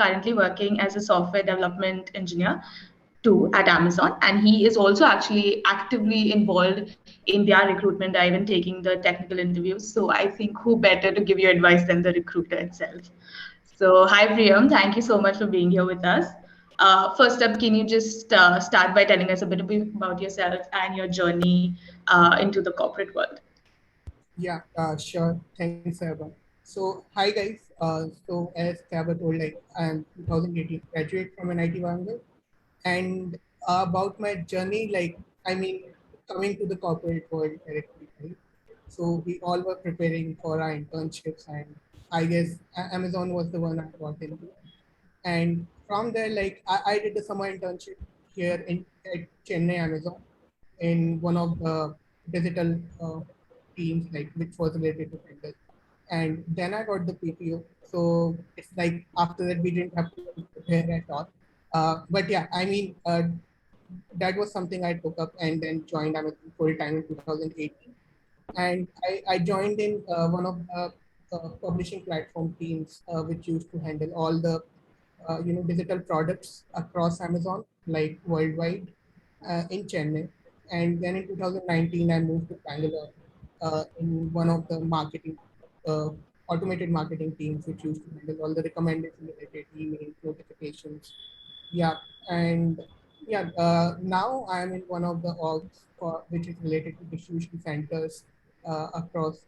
currently working as a software development engineer too at Amazon, and he is also actually actively involved in their recruitment drive and taking the technical interviews. So I think who better to give you advice than the recruiter itself. So hi Priyam, thank you so much for being here with us. First up, can you just start by telling us a bit about yourself and your journey into the corporate world? Yeah, sure. Thanks, Saba. So, hi guys. So as Saba told, like I'm 2018 graduate from an IT Bangalore, and about my journey, like I mean, coming to the corporate world directly, right? So we all were preparing for our internships, and I guess Amazon was the one I got into. And from there, like I did a summer internship here in at CGPA Amazon in one of the digital teams, like which was related to Windows. And then I got the PPO. So it's like after that we didn't have to prepare at all. But yeah, I mean, that was something I took up and then joined Amazon full time in 2018. And I joined in one of the publishing platform teams, which used to handle all the digital products across Amazon, like worldwide, in Chennai. And then in 2019, I moved to Bangalore in one of the marketing, uh, automated marketing teams, which used to handle all the recommendation related email notifications. Yeah, and yeah, now I'm in one of the orgs which is related to distribution centers across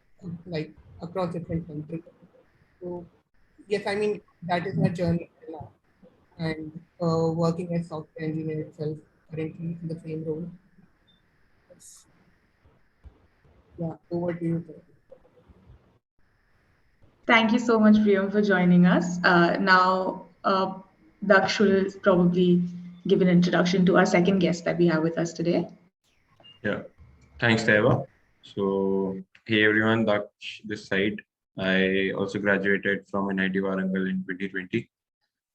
like across different countries. So yes, I mean that is my journey till now, and working as software engineer itself currently in the same role. Yes. Yeah, over to you, sir. Thank you so much, Priyam, for joining us. Now, Daksh will probably give an introduction to our second guest that we have with us today. Yeah, thanks, Teva. So, hey everyone, Daksh this side. I also graduated from NIT Warangal in 2020.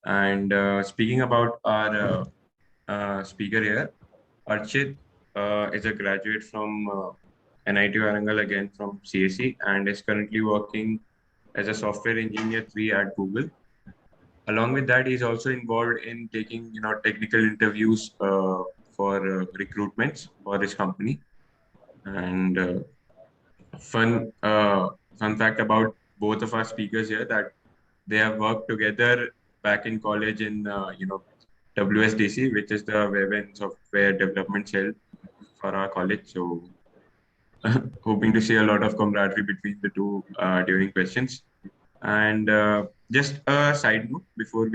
And speaking about our speaker here, Archit is a graduate from NIT Warangal again from CSE and is currently working as a software engineer 3 at Google. Along with that, he's also involved in taking technical interviews for recruitments for his company. And fun fun fact about both of our speakers here that they have worked together back in college in WSDC, which is the Web and Software Development Cell for our college. So hoping to see a lot of camaraderie between the two during questions. And just a side note before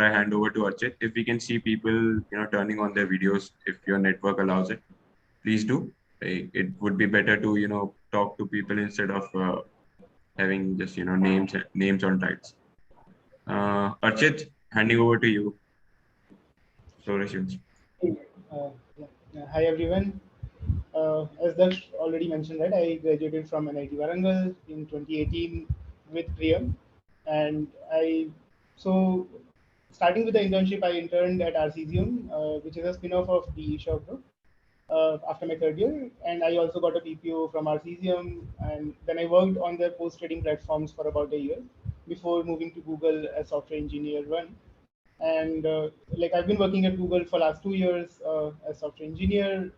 I hand over to Archit, if we can see people turning on their videos, if your network allows it, please do. It would be better to talk to people instead of having just names on titles. Archit, handing over to you. Floor is yours. Hi everyone. As Daksh already mentioned, that I graduated from NIT Warangal in 2018 with Priyam, and so starting with the internship, I interned at RCGM, which is a spin-off of the Shop Group. After my third year, and I also got a PPO from RCGM, and then I worked on their post-trading platforms for about a year before moving to Google as software engineer one. And like I've been working at Google for last 2 years as software engineer.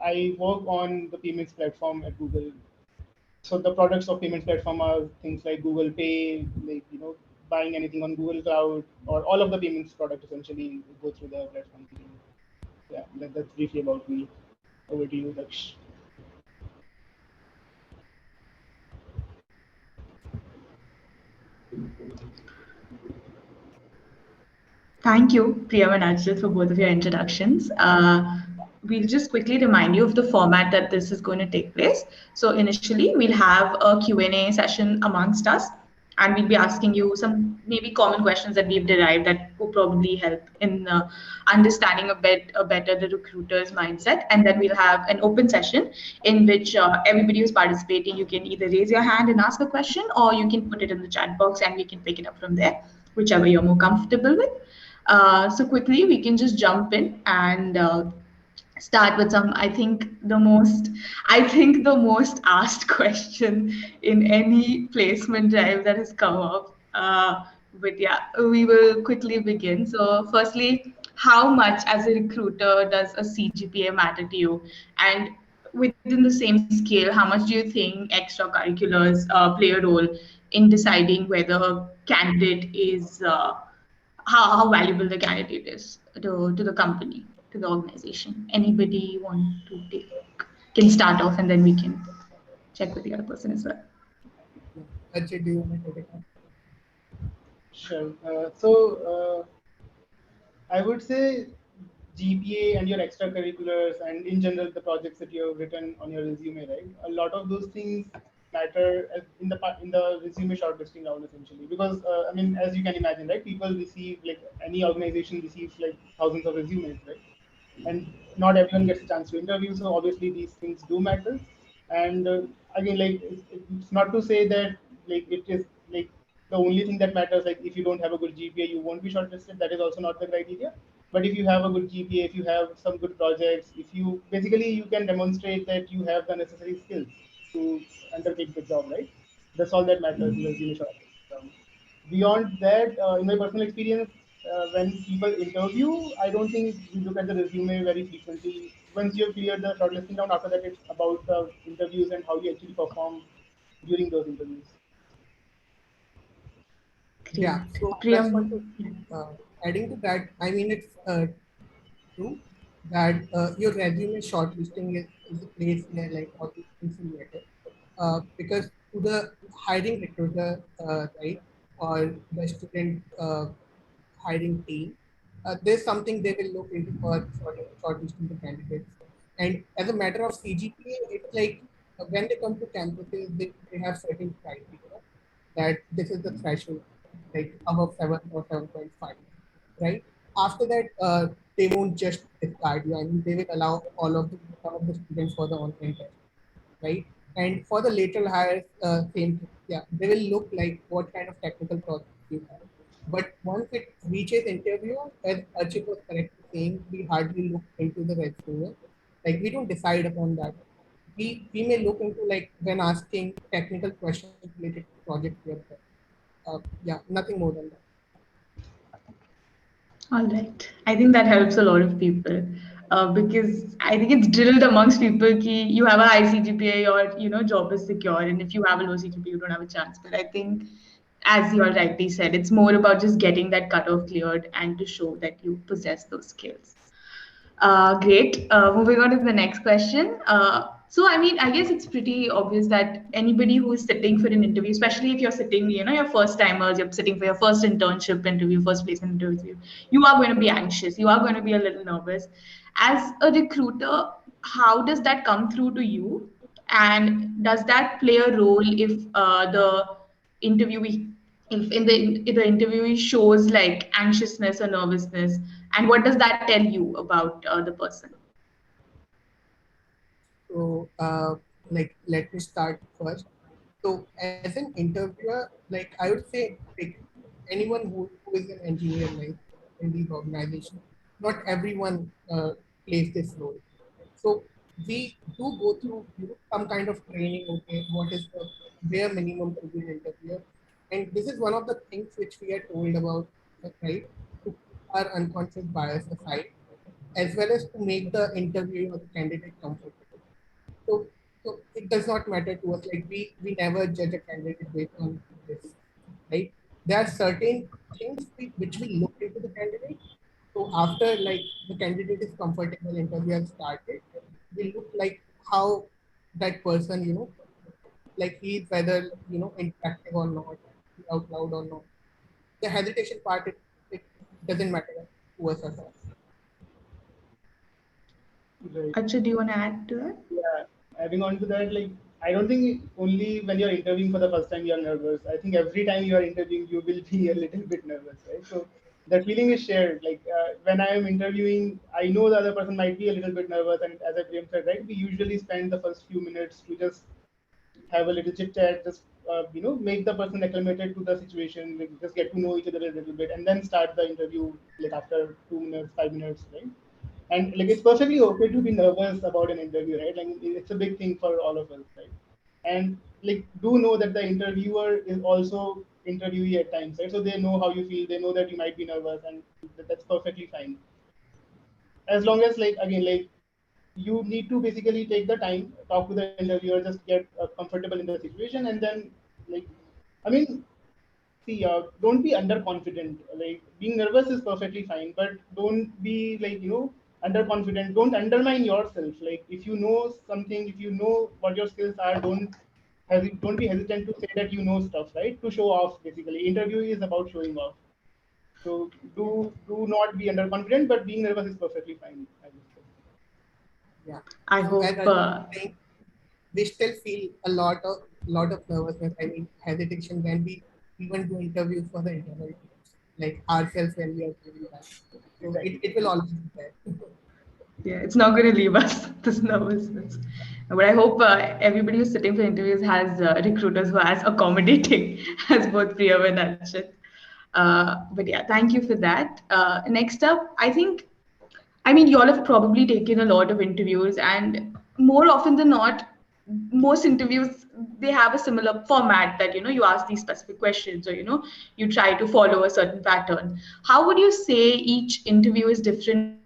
I work on the payments platform at Google. So the products of payments platform are things like Google Pay, like buying anything on Google Cloud, or all of the payments product essentially go through the platform. Yeah, that's briefly about me. Over to you, Daksh. Thank you, Priyam and Ajit, for both of your introductions. We'll just quickly remind you of the format that this is going to take place. So initially, we'll have a Q&A session amongst us, and we'll be asking you some maybe common questions that we've derived that will probably help in understanding a bit better the recruiter's mindset. And then we'll have an open session in which everybody who's participating, you can either raise your hand and ask a question, or you can put it in the chat box and we can pick it up from there, whichever you're more comfortable with. So quickly, we can just jump in and start with some. I think the most asked question in any placement drive that has come up. But yeah, we will quickly begin. So, firstly, how much as a recruiter does a CGPA matter to you? And within the same scale, how much do you think extracurriculars play a role in deciding whether a candidate is how valuable the candidate is to the company, to the organization? Anybody want to take can start off, and then we can check with the other person as well. Ajay, do you want to take it? Sure. I would say GPA and your extracurriculars and in general the projects that you have written on your resume, right? A lot of those things matter in the resume shortlisting round essentially because I mean as you can imagine, right? People receive like any organization receives like thousands of resumes, right? And not everyone gets a chance to interview, so obviously these things do matter. And again, like it's not to say that like it is like the only thing that matters, like if you don't have a good GPA you won't be shortlisted. That is also not the criteria. But if you have a good GPA, if you have some good projects, if you basically you can demonstrate that you have the necessary skills to undertake the job, right? That's all that matters in the resume shortlisting. Beyond that, in my personal experience, when people interview, I don't think we look at the resume very frequently. Once you have cleared the shortlisting round, after that it's about the interviews and how you actually perform during those interviews. Yeah, Great. so just want to Priyam. adding to that, I mean it's true that your resume shortlisting is a place where like all these things will matter. Because to the hiring recruiter, right, or the student hiring team, there's something they will look into for shortlisting the candidates. And as a matter of CGPA, it's like when they come to campuses, they have certain criteria that this is the threshold, like above 7 or 7.5, right? After that, they won't just discard you. I mean, they will allow all of the students for the online test, right? And for the lateral hires, same thing. Yeah, they will look like what kind of technical projects you have. But once it reaches interview, as Archit was correctly saying, we hardly look into the resume. Like we don't decide upon that. We may look into like when asking technical questions related to project we have done. Yeah, nothing more than that. All right. I think that helps a lot of people because I think it's drilled amongst people ki you have a high CGPA, your job is secure, and if you have a low CGPA, you don't have a chance. But I think, as you all rightly said, it's more about just getting that cutoff cleared and to show that you possess those skills. Great. Moving on to the next question. So, I mean, I guess it's pretty obvious that anybody who is sitting for an interview, especially if you're sitting, your first timers, you're sitting for your first internship interview, first placement interview, you are going to be anxious. You are going to be a little nervous. As a recruiter, how does that come through to you? And does that play a role if the interviewee if in the interviewee shows like anxiousness or nervousness, and what does that tell you about the person? So, like, let me start first. So, as an interviewer, like, I would say, like, anyone who is an engineer, like, in these organizations, not everyone plays this role. So, we do go through some kind of training. Okay, what is the bare minimum to be an interviewer? And this is one of the things which we are told about, right? To put our unconscious bias aside, as well as to make the interview or the candidate comfortable. So, so it does not matter to us. Like we never judge a candidate based on this, right? There are certain things which we look into the candidate. So after like the candidate is comfortable, interview has started, we look like how that person, like he's whether interactive or not, out loud or not. The hesitation part, it doesn't matter to us at all. Right. Acha, do you want to add to that? Yeah, adding on to that, like I don't think only when you're interviewing for the first time you're nervous. I think every time you are interviewing, you will be a little bit nervous, right? So that feeling is shared. Like when I am interviewing, I know the other person might be a little bit nervous, and as I said, right, we usually spend the first few minutes to just have a little chit chat, just make the person acclimated to the situation, like, just get to know each other a little bit, and then start the interview like after 2 minutes, 5 minutes, right? And like it's perfectly okay to be nervous about an interview, right? Like it's a big thing for all of us, right? And like do know that the interviewer is also interviewee at times, right? So they know how you feel, they know that you might be nervous, and that's perfectly fine. As long as, like, again, like, you need to basically take the time, talk to the interviewer, just get comfortable in the situation, and then, like, I mean, see, don't be underconfident. Like, being nervous is perfectly fine, but don't be, like, underconfident. Don't undermine yourself. Like, if you know something, if you know what your skills are, don't be hesitant to say that you know stuff, right? To show off, basically. Interview is about showing off. So do not be underconfident, but being nervous is perfectly fine, I would say. Yeah. I So as hope. I was saying, we still feel a lot of nervousness. I mean, hesitation when we even do interviews for the internal teams, like ourselves when we are doing that. So Exactly. it will always be there. Yeah, it's not going to leave us, this nervousness. But I hope everybody who's sitting for interviews has recruiters who are as accommodating as both Priya and Archit. But yeah, thank you for that. Next up, I mean, you all have probably taken a lot of interviews, and more often than not, most interviews they have a similar format that you ask these specific questions, or you try to follow a certain pattern. How would you say each interview is different,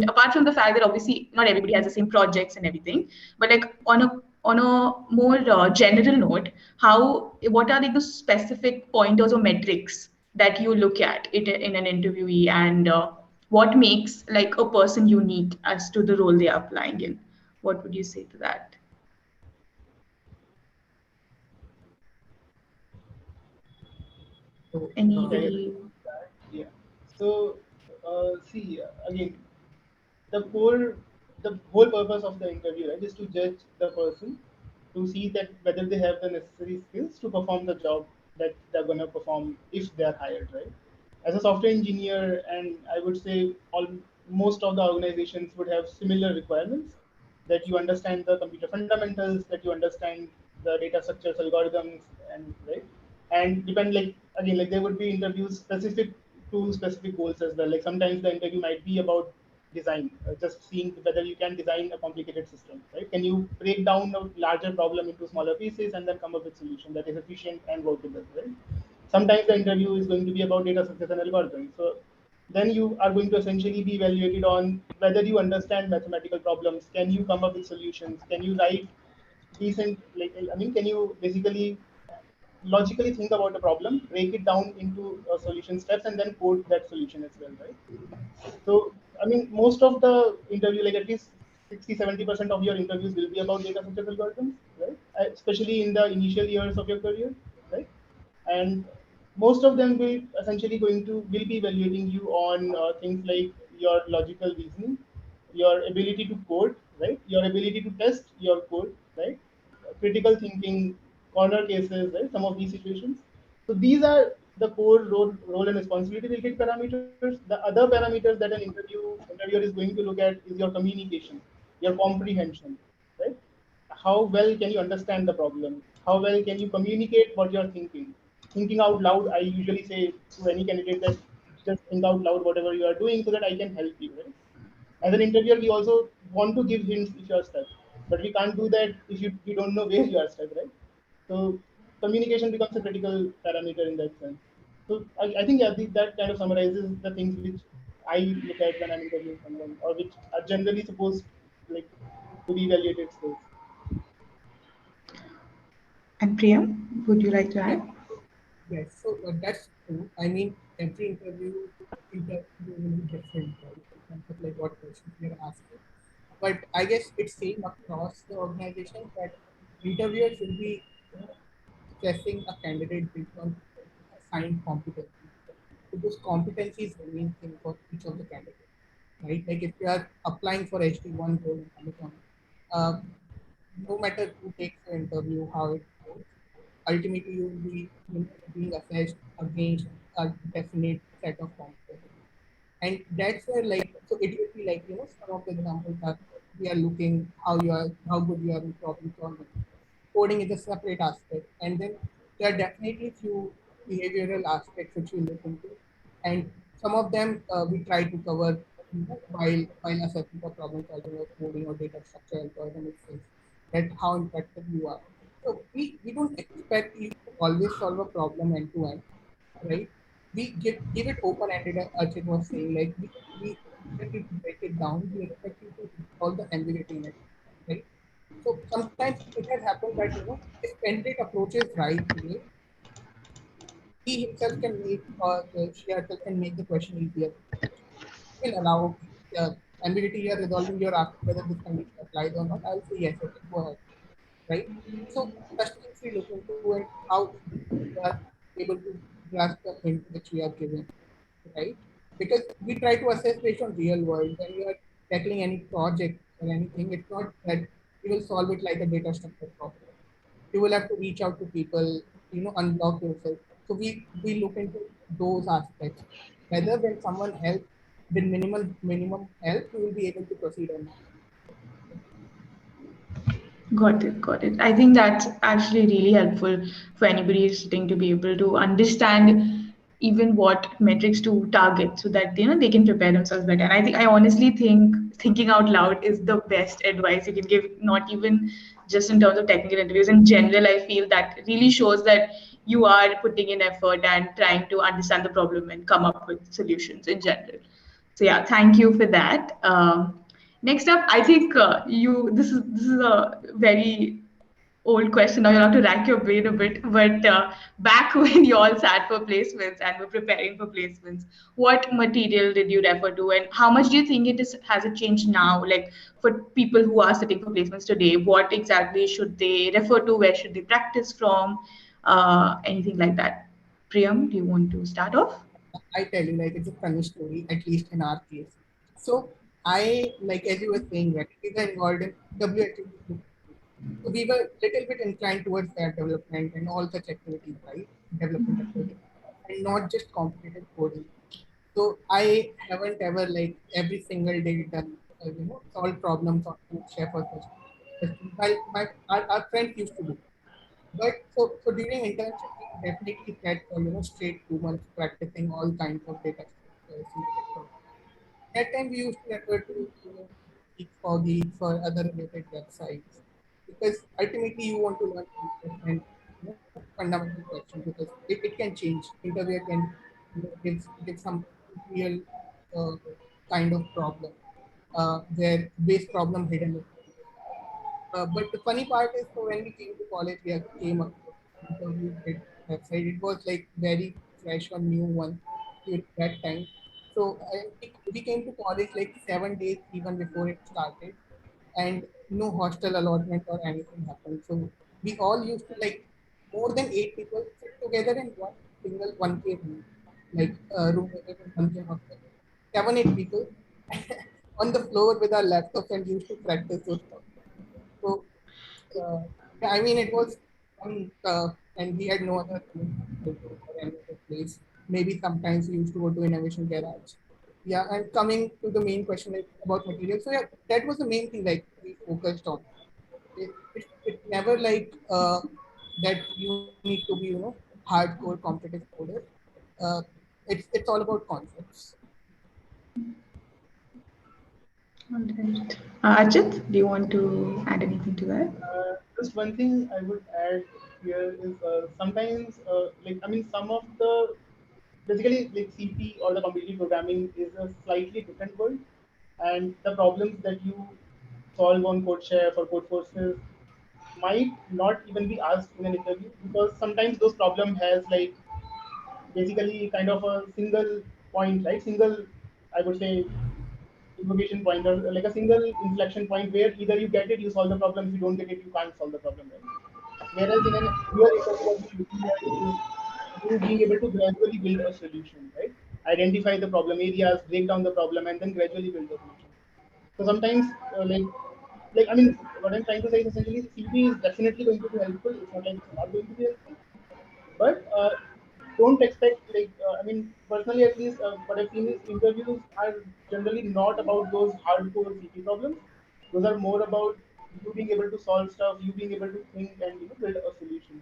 apart from the fact that obviously not everybody has the same projects and everything, but like on a more general note, what are like the specific pointers or metrics that you look at it in an interviewee, and what makes like a person unique as to the role they are applying in? What would you say to that? So Yeah, yeah, Anybody? yeah. So, see, again, the core, the whole purpose of the interview, right, is to judge the person, to see that whether they have the necessary skills to perform the job that they're going to perform if they're hired, right? As a software engineer, and I would say most of the organizations would have similar requirements, that you understand the computer fundamentals, that you understand the data structures, algorithms, and right, and depend, like, again, like, there would be interviews specific to specific goals as well. Like, sometimes the interview might be about design, just seeing whether you can design a complicated system, right? Can you break down a larger problem into smaller pieces and then come up with solution that is efficient and workable, right? Sometimes the interview is going to be about data structures and algorithms. So then you are going to essentially be evaluated on whether you understand mathematical problems. Can you come up with solutions? Can you write decent, like, I mean, can you basically logically think about a problem, break it down into solution steps, and then code that solution as well, right? So, I mean, most of the interview, like at least 60-70% of your interviews will be about data structure algorithms, right? Especially in the initial years of your career, right? And most of them will essentially will be evaluating you on things like your logical reasoning, your ability to code, right? Your ability to test your code, right? Critical thinking, corner cases, right? Some of these situations. So these are the core role and responsibility related parameters. The other parameters that an interviewer is going to look at is your communication, your comprehension, right? How well can you understand the problem? How well can you communicate what you're thinking? Thinking out loud, I usually say to any candidate that just think out loud whatever you are doing so that I can help you, right? As an interviewer, we also want to give hints if you're stuck, but we can't do that if we don't know where you are stuck, right? So communication becomes a critical parameter in that sense. So I think, yeah, that kind of summarizes the things which I look at when I'm interviewing someone, or which are generally supposed, like, to be evaluated skills. And Priyam, would you like to yeah, add? yes. So that's true. I mean, every interview will be different, right? In terms of like what questions we are asking. But I guess it's same across the organization that interviewers will be, assessing a candidate based on assigned competencies. So those competencies remain same for each of the candidates, right? Like if you are applying for HD1 role in Amazon, uh, no matter who takes the interview, how it goes, ultimately you will be, being assessed against a definite set of competencies. And that's where, like, so it will be like, some of the examples are, we are looking how good you are in problem solving. Coding is a separate aspect, and then there are definitely few behavioral aspects which we look into, and some of them we try to cover, while assessing for problem solving or coding or data structure algorithm itself, that how interactive you are. So we don't expect you to always solve a problem end to end, right? We give it open ended, as Archit was saying. Like we expect you to break it down. We expect you to solve the ambiguity in it, right? So sometimes it has happened that if candidate approaches right way, he himself can make or she herself can make the question easier. Will allow ambiguity here resolving your asking whether this condition applies or not. I'll say yes, okay, go ahead, right? So first things we look into it, how we are able to grasp the hint which we are given, right? Because we try to assess based on real world. When you are tackling any project or anything, it's not that you will solve it like a data structure problem. You will have to reach out to people, unblock yourself. So we look into those aspects. Whether when someone helps with minimum help, you will be able to proceed or not. Got it, got it. I think that's actually really helpful for anybody sitting to be able to understand even what metrics to target so that they can prepare themselves better. And I honestly think thinking out loud is the best advice you can give, not even just in terms of technical interviews. In general, I feel that really shows that you are putting in effort and trying to understand the problem and come up with solutions in general. So yeah, thank you for that. Next up, I think you. This is a very old question. Now you'll have to rack your brain a bit. But back when you all sat for placements and were preparing for placements, what material did you refer to, and how much do you think has it changed now? Like for people who are sitting for placements today, what exactly should they refer to? Where should they practice from? Anything like that. Priyam, do you want to start off? I tell you, like it's a funny story, at least in our case. So I, like as you were saying, that we were involved in WHU. So we were little bit inclined towards that development and all such activities, right? Development activities, and not just competitive coding. So I haven't ever like every single day done, solve problems on chef or such. While our friends used to do. But so during internship, we definitely sat for straight 2 months practicing all kinds of data synthetic problems. That time we used to refer to Geek for Geeks or other related websites because ultimately you want to learn concepts and fundamental questions because it can change. Interview can give some real uh, kind of problem where base problem hidden. But the funny part is, so when we came to college, we came up with interview with website. It was like very fresh or new one during that time. So we came to college like 7 days even before it started, and no hostel allotment or anything happened. So we all used to like more than 8 people sit together in one single 1K room, like room in 1K hostel. 7 8 people on the floor with our laptops and used to practice those stuff. So, yeah, I mean, it was fun, and we had no other or any other place. Maybe sometimes we used to go to Innovation Garage. Yeah, and coming to the main question like, about material. So, yeah, that was the main thing like we focused on. It's never like that you need to be, hardcore competitive coder. Uh, it's all about concepts. All right. Ajit, do you want to add anything to that? Just one thing I would add here is sometimes, like I mean, some of the basically like CP or the competitive programming is a slightly different world, and the problems that you solve on CodeChef or Codeforces might not even be asked in an interview because sometimes those problem has like basically kind of a single point, right? Single, I would say, invocation point or like a single inflection point where either you get it, you solve the problem. If you don't get it, you can't solve the problem, right? Whereas in an your interview, what we're looking at is you being able to gradually build a solution, right? Identify the problem areas, break down the problem, and then gradually build the solution. So sometimes, like I mean, what I'm trying to say is essentially CP is definitely going to be helpful. It's not like it's not going to be helpful, but don't expect like I mean personally at least what I've seen is interviews are generally not about those hardcore CP problems. Those are more about you being able to solve stuff, you being able to think and build a solution.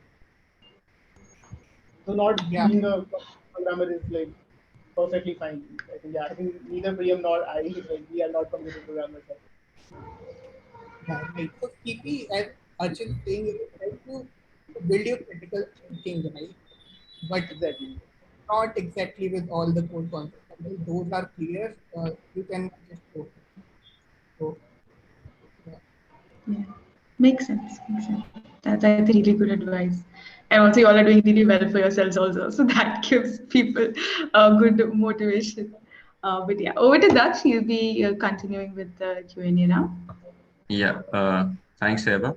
So not Yeah, being a programmer is like perfectly fine. I think yeah, I think neither Priyam nor I like we are not computer programmers. yeah, right. So CP, as Archit saying it will help you to build your critical thinking, right? But Exactly. not exactly with all the core concepts. Until those are clear, you can just go. So, yeah. Yeah, makes sense. Makes sense. That's, I think, really good advice. And also, you all are doing really well for yourselves also. So that gives people good motivation. But yeah, over to Daksh. You'll be continuing with the Q&A now. Yeah, thanks, Eva.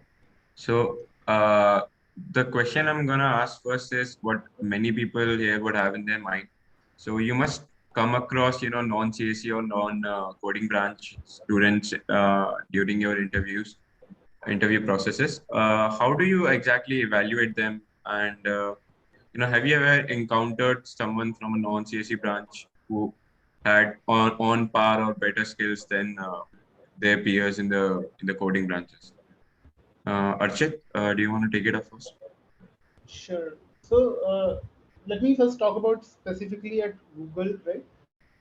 So, the question I'm gonna ask first is what many people here would have in their mind. So, you must come across, non-CSE or non-coding branch students during your interview processes. How do you exactly evaluate them? And have you ever encountered someone from a non-CSE branch who had on par or better skills than their peers in the coding branches? Archit, do you want to take it up first? Sure. So let me first talk about specifically at Google, right?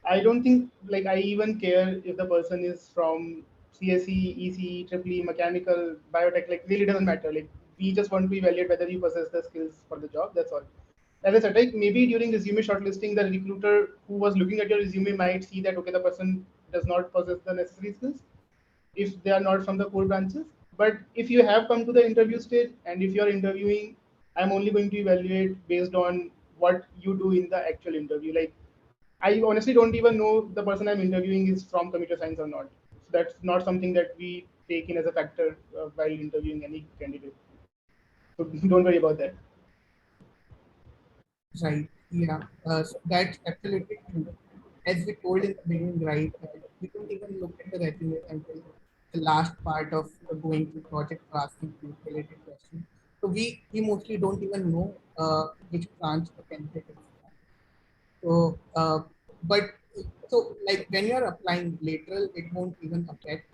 I don't think like I even care if the person is from CSE, ECE, EEE, mechanical, biotech. Like really doesn't matter. Like we just want to evaluate whether you possess the skills for the job. That's all. As I said, like maybe during resume shortlisting, the recruiter who was looking at your resume might see that okay, the person does not possess the necessary skills if they are not from the core branches. But if you have come to the interview stage and if you're interviewing, I'm only going to evaluate based on what you do in the actual interview. Like I honestly don't even know the person I'm interviewing is from computer science or not. So that's not something that we take in as a factor while interviewing any candidate. So don't worry about that. Right. Yeah. So that's absolutely true. As we told in the beginning, right, we don't even look at the resume until the last part of going to project or asking related questions. So we mostly don't even know which branch the candidate is from. So, but so like when you're applying lateral, it won't even affect.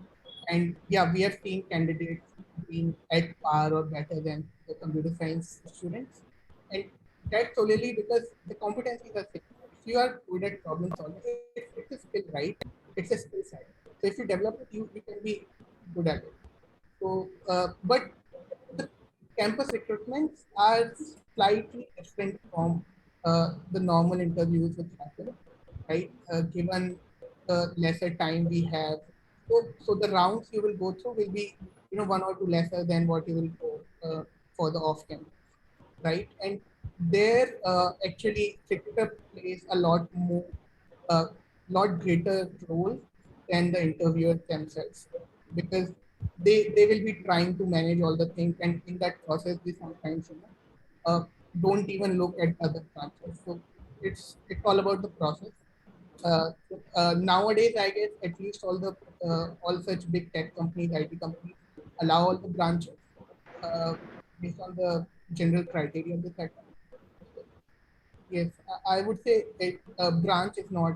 And yeah, we have seen candidates being at par or better than the computer science students. And that's solely because the competencies are same. If you are good at problem solving, it's a skill, right? It's a skill set. So if you develop it, you can be good at it. So, but the campus recruitments are slightly different from the normal interviews which happen, right? Given the lesser time we have, so the rounds you will go through will be, one or two lesser than what you will go for the off campus, right? And there actually recruiter plays a uh, lot greater role than the interviewers themselves, because they will be trying to manage all the things, and in that process we sometimes don't even look at other branches. So it's all about the process. Nowadays, I guess at least all such big tech companies, IT companies, allow all the branches uh, based on the general criteria they set up. So, yes, I would say a branch is not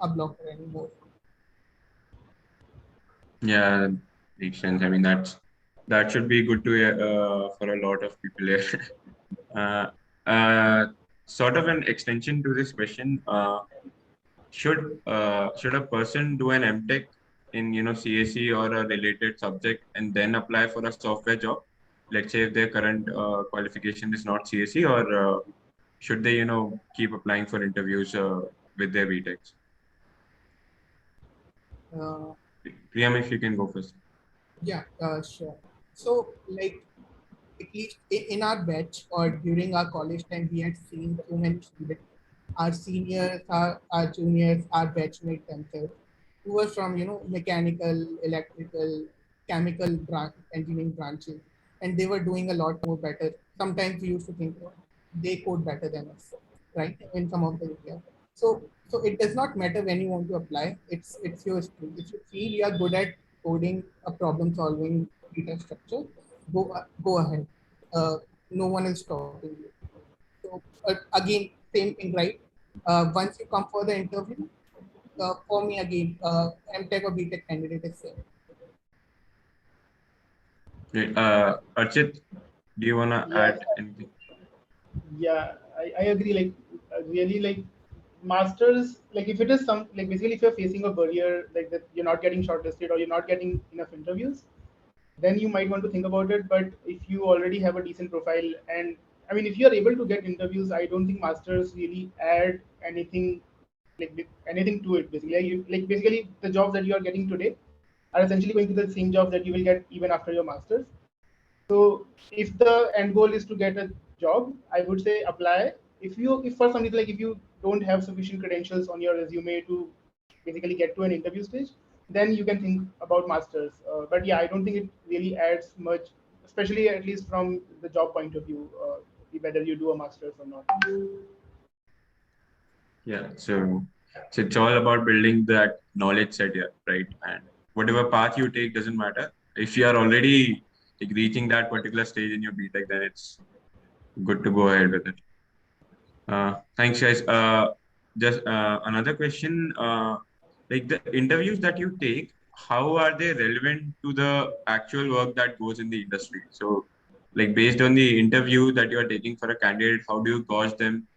a blocker anymore. Yeah, that makes sense. I mean, that should be good to hear for a lot of people here. uh, uh, Sort of an extension to this question. Should a person do an MTech in CSE or a related subject and then apply for a software job? Let's say if their current qualification is not CSE, or should they keep applying for interviews with their BTechs? Uh, Priyam, if you can go first. yeah, sure. So, like, at least in our batch or during our college time, we had seen so many students, our seniors, our juniors, our batchmates themselves, who were from, mechanical, electrical, chemical engineering branches, and they were doing a lot more better. Sometimes we used to think, they code better than us, right? In some of the areas. So it does not matter when you want to apply. It's your skill. If you feel you are good at coding, a problem solving, data structure, go ahead. No one is stopping you. So again, same thing, right? Once you come for the interview, for me again, MTech or BTech candidate is same. Great. Archit, do you want to Yeah, add anything? yeah, I agree. Like really, like masters, like if it is some like basically if you're facing a barrier like that, you're not getting shortlisted or you're not getting enough interviews, then you might want to think about it. But if you already have a decent profile, and I mean, if you are able to get interviews, I don't think masters really add anything anything to it. Basically, basically the jobs that you are getting today are essentially going to be the same jobs that you will get even after your masters. So if the end goal is to get a job, I would say apply. If for some reason, like if you don't have sufficient credentials on your resume to basically get to an interview stage, then you can think about masters. But yeah, I don't think it really adds much, especially at least from the job point of view, whether you do a masters or not. Yeah, so it's all about building that knowledge set here, right? And whatever path you take doesn't matter. If you are already like reaching that particular stage in your BTech, then it's good to go ahead with it. Thanks, guys. Just another question. Like the interviews that you take, how are they relevant to the actual work that goes in the industry? So, like based on the interview that you are taking for a candidate, how do you gauge them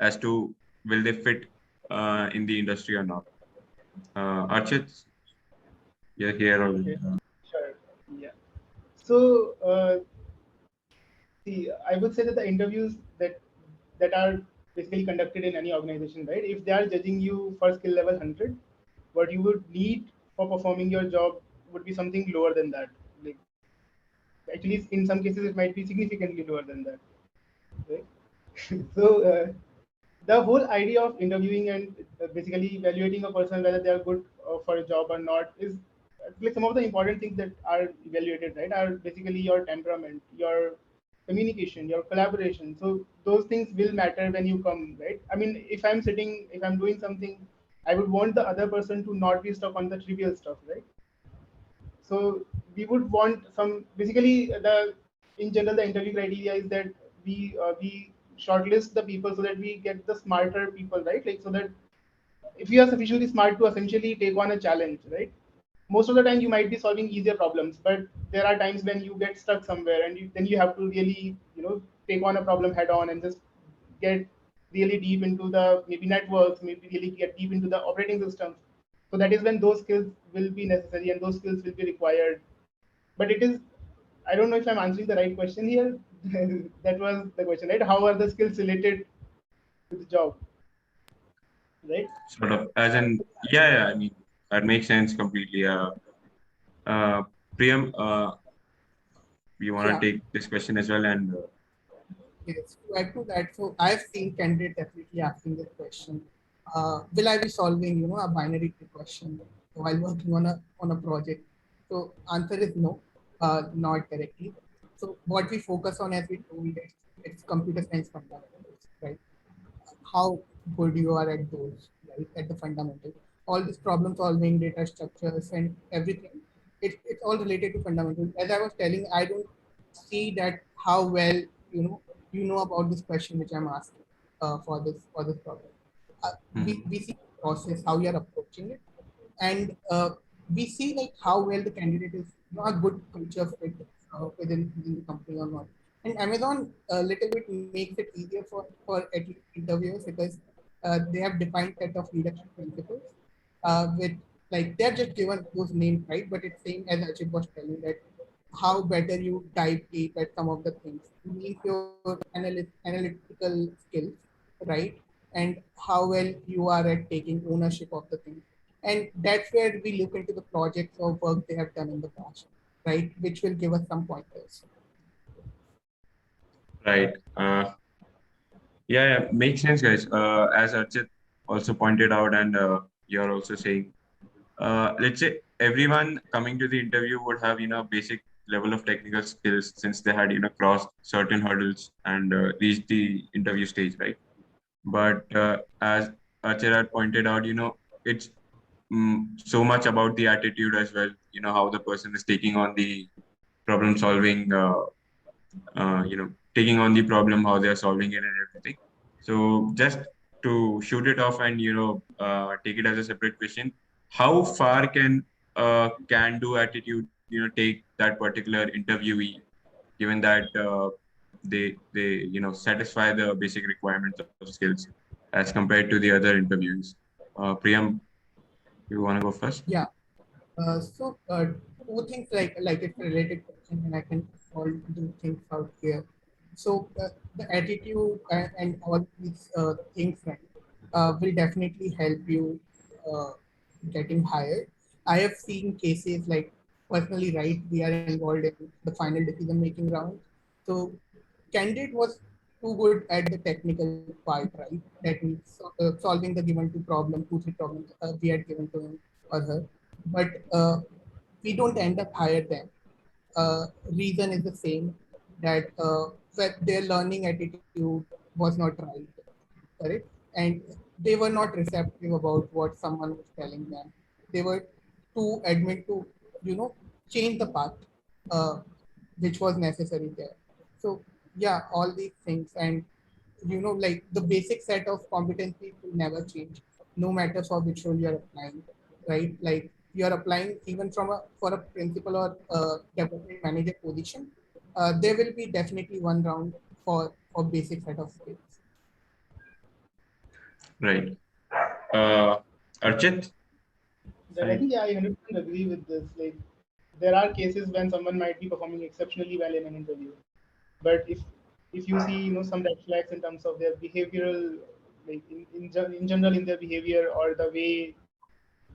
as to will they fit in the industry or not? Archit, you're here already. Okay, sure. Yeah. So see, I would say that the interviews that are basically conducted in any organization, right? If they are judging you for skill level 100, what you would need for performing your job would be something lower than that. Like actually, in some cases, it might be significantly lower than that. Right? So the whole idea of interviewing and basically evaluating a person whether they are good for a job or not is like some of the important things that are evaluated, right, are basically your temperament, your communication, your collaboration. So those things will matter when you come, right? I mean, if I'm doing something, I would want the other person to not be stuck on the trivial stuff, right? So we would want some basically the in general the interview criteria is that we shortlist the people so that we get the smarter people, right? Like so that if you are sufficiently smart to essentially take on a challenge, right? Most of the time you might be solving easier problems, but there are times when you get stuck somewhere and then you have to really take on a problem head on and just get really deep into the maybe networks, maybe really get deep into the operating systems. So that is when those skills will be necessary and those skills will be required. But it is, I don't know if I'm answering the right question here. That was the question, right? How are the skills related to the job, right? Sort of, as in, yeah, I mean, that makes sense completely. Uh, Priyam, you want Yeah, to take this question as well? And yes. To add to that, so I've seen candidates definitely asking this question. Will I be solving, a binary tree question while working on a project? So answer is no, not directly. So what we focus on, as we told, it's computer science fundamentals, right? How good you are at those, right? At the fundamental. All these problem solving, data structures, and everything. It's all related to fundamentals. As I was telling, I don't see that how well you know about this question which I'm asking for this problem. We see the process, how you are approaching it, and we see like how well the candidate is a good culture fit within the company or not. And Amazon a little bit makes it easier for at least interviewers because they have defined set of leadership principles with like they're just given those names, right? But it's same as Ajit was telling that how better you dive deep at some of the things means your analytical skills, right? And how well you are at taking ownership of the thing. And that's where we look into the projects or work they have done in the past, right? Which will give us some pointers. right. Yeah, makes sense, guys. As Archit also pointed out, and you're also saying, let's say everyone coming to the interview would have, basic level of technical skills since they had, crossed certain hurdles and reached the interview stage, right? But as Archit had pointed out, it's so much about the attitude as well, how the person is taking on the problem solving, taking on the problem, how they are solving it and everything. So just to shoot it off and, take it as a separate question, how far can do attitude, take that particular interviewee, given that they, satisfy the basic requirements of skills as compared to the other interviews? Priyam, you want to go first? Yeah. Two things like it's a related question, and I can all do things out here. The attitude and all these things, right, will definitely help you uh, getting hired. I have seen cases like personally, right? We are involved in the final decision making round. So candidate was too good at the technical part, right? That means solving the given two, three problems we had given to him or her. But we don't end up hire them. Reason is the same, that their learning attitude was not right, correct? And they were not receptive about what someone was telling them. They were too admit to, you know, change the path, uh, which was necessary there. So yeah, all these things, and like the basic set of competencies will never change, no matter for which role you're applying, right? Like you're applying even from a for a principal or development manager position, there will be definitely one round for basic set of skills. Right. Uh, Archit? That I think, yeah, I 100% agree with this. Like, there are cases when someone might be performing exceptionally well in an interview, but if you see, some red flags in terms of their behavioral, like in general in their behavior, or the way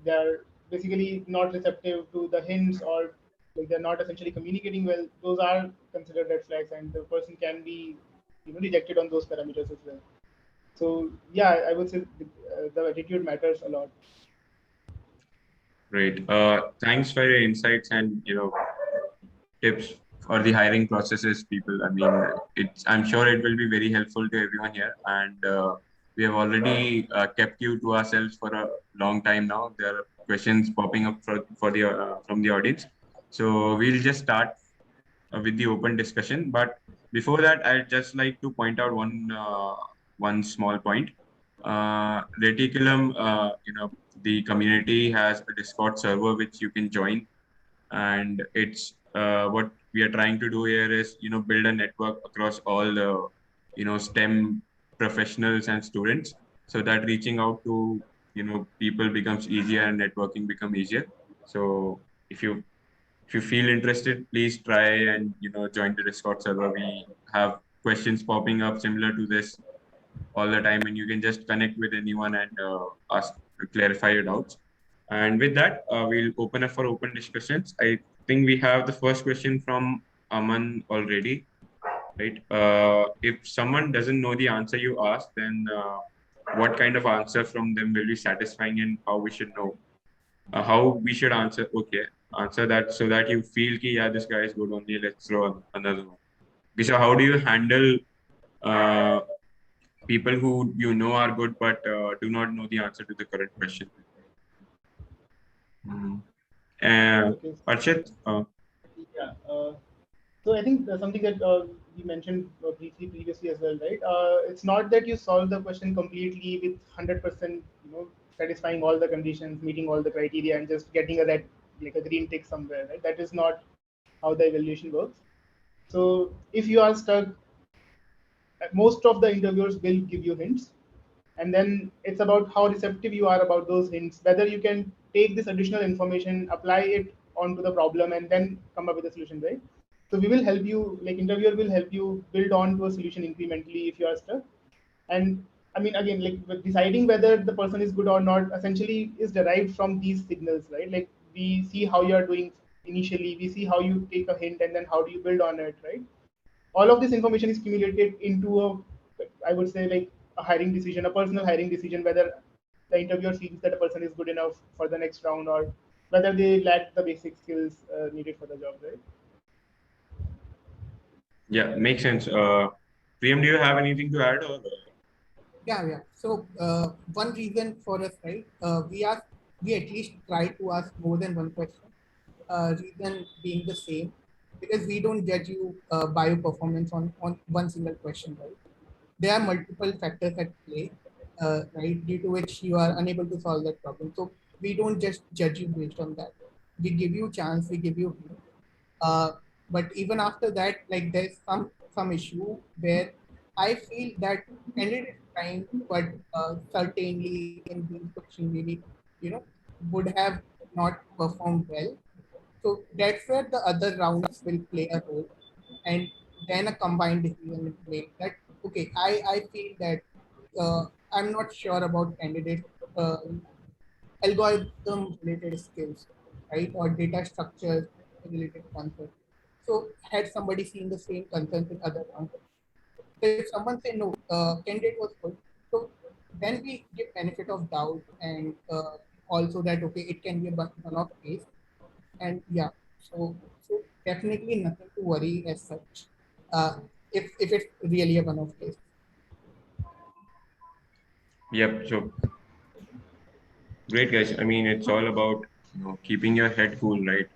they're basically not receptive to the hints, or like they're not essentially communicating well, those are considered red flags, and the person can be rejected on those parameters as well. So yeah, I would say the attitude matters a lot. Great. Thanks for your insights and tips for the hiring processes, people. I mean, I'm sure it will be very helpful to everyone here, and we have already kept you to ourselves for a long time now. There are questions popping up for the from the audience, so we'll just start with the open discussion. But before that, I'd just like to point out one small point. Reticulum, the community has a Discord server which you can join, and it's what we are trying to do here is build a network across all the STEM professionals and students, so that reaching out to people becomes easier and networking become easier. So if you feel interested, please try and join the Discord server. We have questions popping up similar to this all the time, and you can just connect with anyone and ask, clarify your doubts. And with that, we'll open up for open discussions. I think we have the first question from Aman already, right? If someone doesn't know the answer you asked, then what kind of answer from them will be satisfying, and how we should know how we should answer? Okay, answer that so that you feel ki, yeah, this guy is good only, let's throw another one. Okay, so how do you handle uh, people who are good but do not know the answer to the current question? Mhm. Okay. Archit, Yeah. So I think something that you mentioned briefly previously as well, right? It's not that you solve the question completely with 100%, satisfying all the conditions, meeting all the criteria, and just getting a red, like a green tick somewhere, right? That is not how the evaluation works. So if you are stuck, most of the interviewers will give you hints, and then it's about how receptive you are about those hints, whether you can take this additional information, apply it onto the problem, and then come up with a solution, right? So we will help you, like interviewer will help you build on to a solution incrementally if you are stuck. And I mean, again, like deciding whether the person is good or not essentially is derived from these signals, right? Like we see how you are doing initially, we see how you take a hint, and then how do you build on it, right? All of this information is cumulated into a, I would say, like a hiring decision, a personal hiring decision, whether the interviewer feels that a person is good enough for the next round, or whether they lack the basic skills needed for the job, right? yeah, makes sense. Priyam, do you have anything to add? Or Yeah. So one reason for us, right? We at least try to ask more than one question. Reason being the same, because we don't judge you by your performance on one single question, right? There are multiple factors at play, right, due to which you are unable to solve that problem. So we don't just judge you based on that. We give you chance, we give you hint. Uh, but even after that, like there's some issue where I feel that candidate is trying, but certainly in these question maybe, you know, would have not perform well. So that's where the other rounds will play a role, and then a combined decision is made that okay, I feel that I'm not sure about candidate uh, algorithm related skills, right, or data structure related concepts. So had somebody seen the same concerns in other rounds? So if someone say no, candidate was good, so then we give benefit of doubt and also that okay, it can be a one-off case, and yeah, so definitely nothing to worry as such. Uh, if it's really a one-off case. Yep. So great, guys. I mean, it's all about keeping your head cool, right?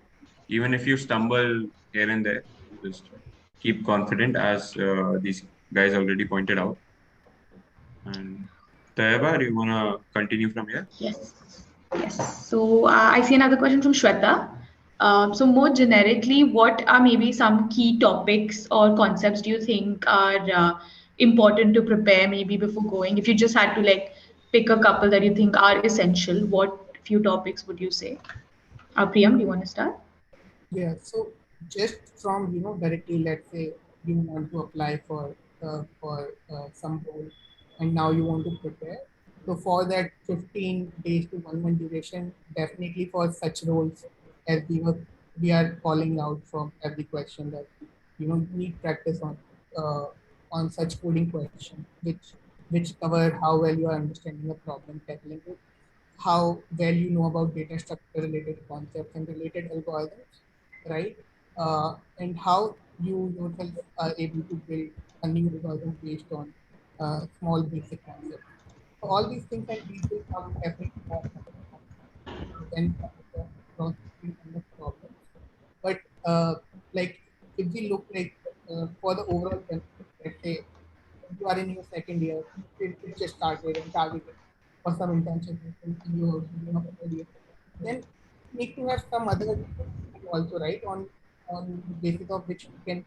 Even if you stumble here and there, just keep confident, as these guys already pointed out. And Tayaba, do you wanna continue from here? Yes. Yes. So I see another question from Shweta. So more generically, what are maybe some key topics or concepts do you think are important to prepare maybe before going? If you just had to like pick a couple that you think are essential, what few topics would you say? Priyam, do you want to start? Yeah, so just from directly, let's say you want to apply for some role, and now you want to prepare. So for that 15 days to 1 month duration, definitely for such roles, as we are calling out from every question that you need practice uh, on such coding questions, which cover how well you are understanding the problem, tackling it, how well you know about data structure related concepts and related algorithms, right? And how you yourself are able to build a new algorithm based on small basic concepts. So all these things and these will come definitely more when cross kind of problems. But like if we look like for the overall benefit, let's say you are in your second year, it just started and targeted for some internship in your third year, then you need to have some other also, right, on the basis of which you can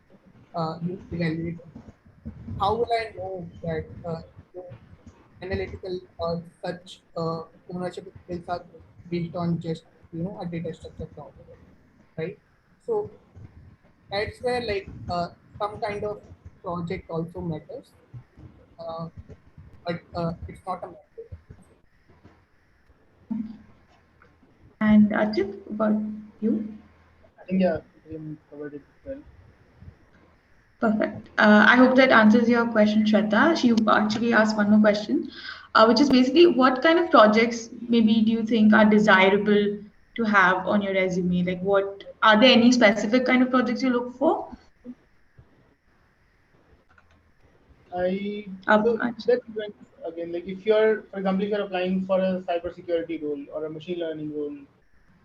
you evaluate. How will I know that your analytical or such ownership skills are based on just a data structure problem, right? So that's where like some kind of project also matters, uh, but it's not a matter. And Ajit, about you? I think yeah, Prem covered it well. Perfect. I hope that answers your question, Shweta. She actually asked one more question, which is basically what kind of projects maybe do you think are desirable to have on your resume? Like, what are there any specific kind of projects you look for? I so Aj- that depends again. Like if you're, for example, if you're applying for a cybersecurity role or a machine learning role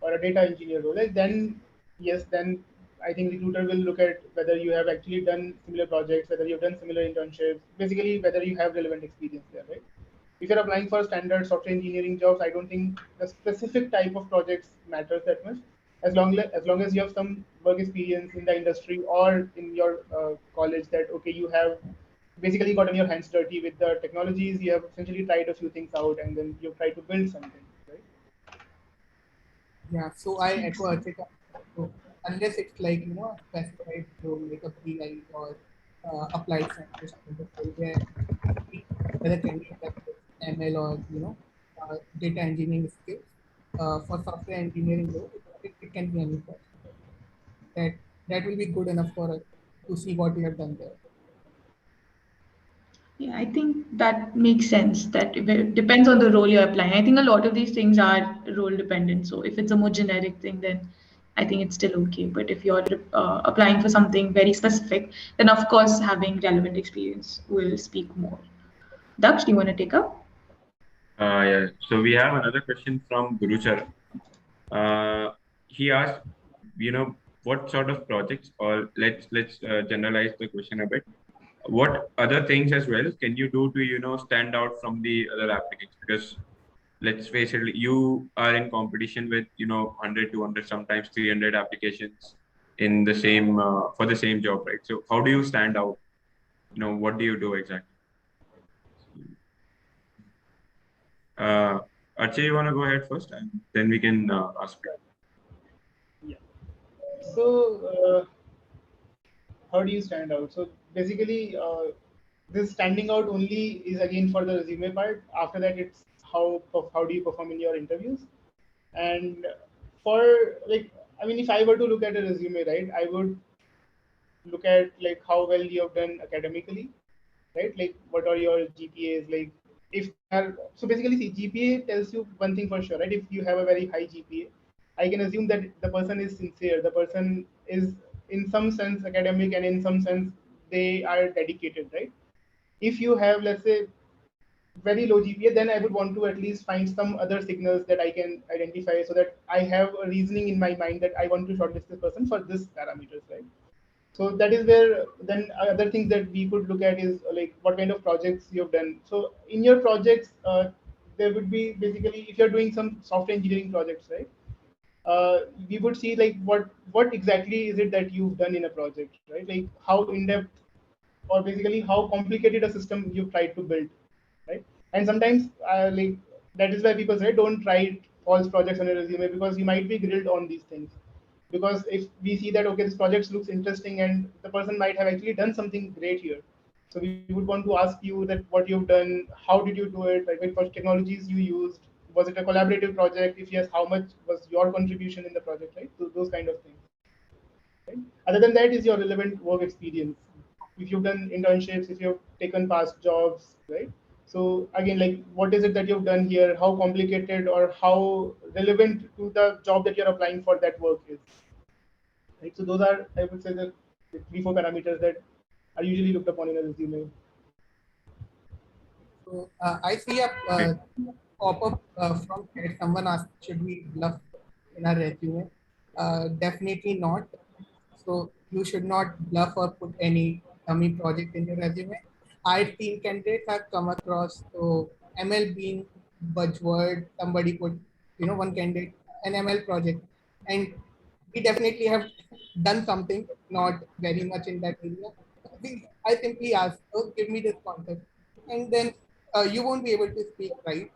or a data engineer role, like then yes, then I think recruiter will look at whether you have actually done similar projects, whether you've done similar internships, basically whether you have relevant experience there, right? If you're applying for standard software engineering jobs, I don't think the specific type of projects matters that much. As long as you have some work experience in the industry or in your college, that okay, you have basically gotten your hands dirty with the technologies, you have essentially tried a few things out, and then you've tried to build something, right? Yeah, so I Makes echo sense. Archita. So unless it's like a specified role like a BI or applied scientist kind of role where whether candidate has ML or data engineering skills, for software engineering role, it can be any person. That will be good enough for us to see what we have done there. Yeah, I think that makes sense. That it depends on the role you're applying. I think a lot of these things are role dependent. So if it's a more generic thing, then I think it's still okay. But if you're applying for something very specific, then of course having relevant experience will speak more. Daksh, do you want to take up? Yeah. So we have another question from Guruchar. He asked, what sort of projects, or let's generalize the question a bit. What other things as well can you do to stand out from the other applicants? Because let's face it, you are in competition with 100, 200, sometimes 300 applications in the same for the same job, right? So how do you stand out? What do you do exactly? Uh, Archie, you want to go ahead first, and then we can ask. So, how do you stand out? So basically, this standing out only is again for the resume part. After that, it's how do you perform in your interviews. And for like, I mean, if I were to look at a resume, right, I would look at like how well you have done academically, right? Like what are your GPAs? Like if they are, so basically see, GPA tells you one thing for sure, right? If you have a very high GPA, I can assume that the person is sincere, the person is in some sense academic, and in some sense they are dedicated, right? If you have, let's say, very low GPA, then I would want to at least find some other signals that I can identify, so that I have a reasoning in my mind that I want to shortlist this person for this parameters, right? So that is where then other things that we could look at is like what kind of projects you have done. So in your projects, there would be basically, if you're doing some software engineering projects, right? We would see like what exactly is it that you've done in a project, right? Like how in depth or basically how complicated a system you've tried to build, right? And sometimes like that is why people say don't write false projects on a resume, because you might be grilled on these things. Because if we see that okay, this project looks interesting and the person might have actually done something great here, so we would want to ask you that what you've done, how did you do it, like what technologies you used, was it a collaborative project, if yes, how much was your contribution in the project, right? So those kind of things, right? Other than that is your relevant work experience. If you've done internships, if you've taken past jobs, right? So again, like what is it that you've done here? How complicated or how relevant to the job that you're applying for that work is, right? So those are, I would say, the three, four parameters that are usually looked upon in a resume. So I see a pop-up from chat. Someone asked, should we bluff in our resume? Definitely not. So you should not bluff or put any dummy project in your resume. I've seen candidates have come across, so ML being buzzword, somebody put, one candidate, an ML project. And we definitely have done something, not very much in that area. I simply ask, oh, give me this concept. And then you won't be able to speak right.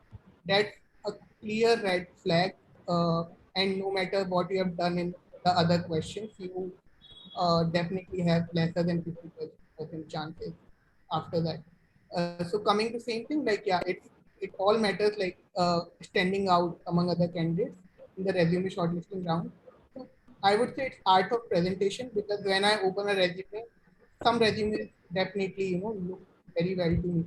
That's a clear red flag. And no matter what you have done in the other questions, you definitely have lesser than 50% chances after that. So coming to same thing, like yeah, it all matters, like standing out among other candidates in the resume shortlisting round. So I would say it's art of presentation, because when I open a resume, some resumes definitely look very well to me.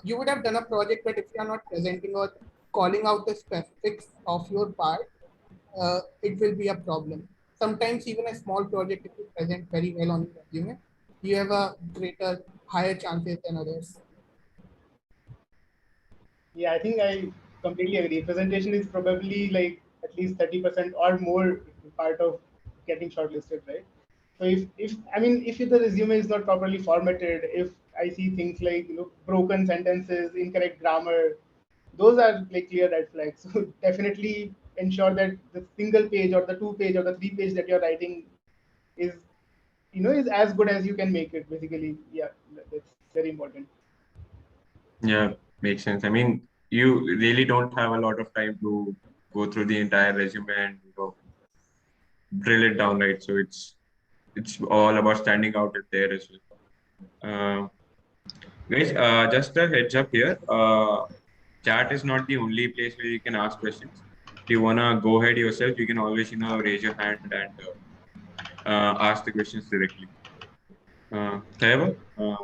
You would have done a project, but if you are not presenting or calling out the specifics of your part, it will be a problem. Sometimes even a small project, if you present very well on your resume, you have a greater, higher chances than others. Yeah, I think I completely agree. Presentation is probably like at least 30% or more part of getting shortlisted, right? So if I mean if the resume is not properly formatted, if I see things like broken sentences, incorrect grammar, those are like clear red flags. So definitely ensure that the single page or the 2 page or the 3 page that you're writing is is as good as you can make it. Basically, yeah, that's very important. Yeah, makes sense. I mean, you really don't have a lot of time to go through the entire resume and drill it down, right? So it's all about standing out there as well. Guys, just a heads up here. Chat is not the only place where you can ask questions. If you wanna go ahead yourself, you can always raise your hand and ask the questions directly. Taiba, I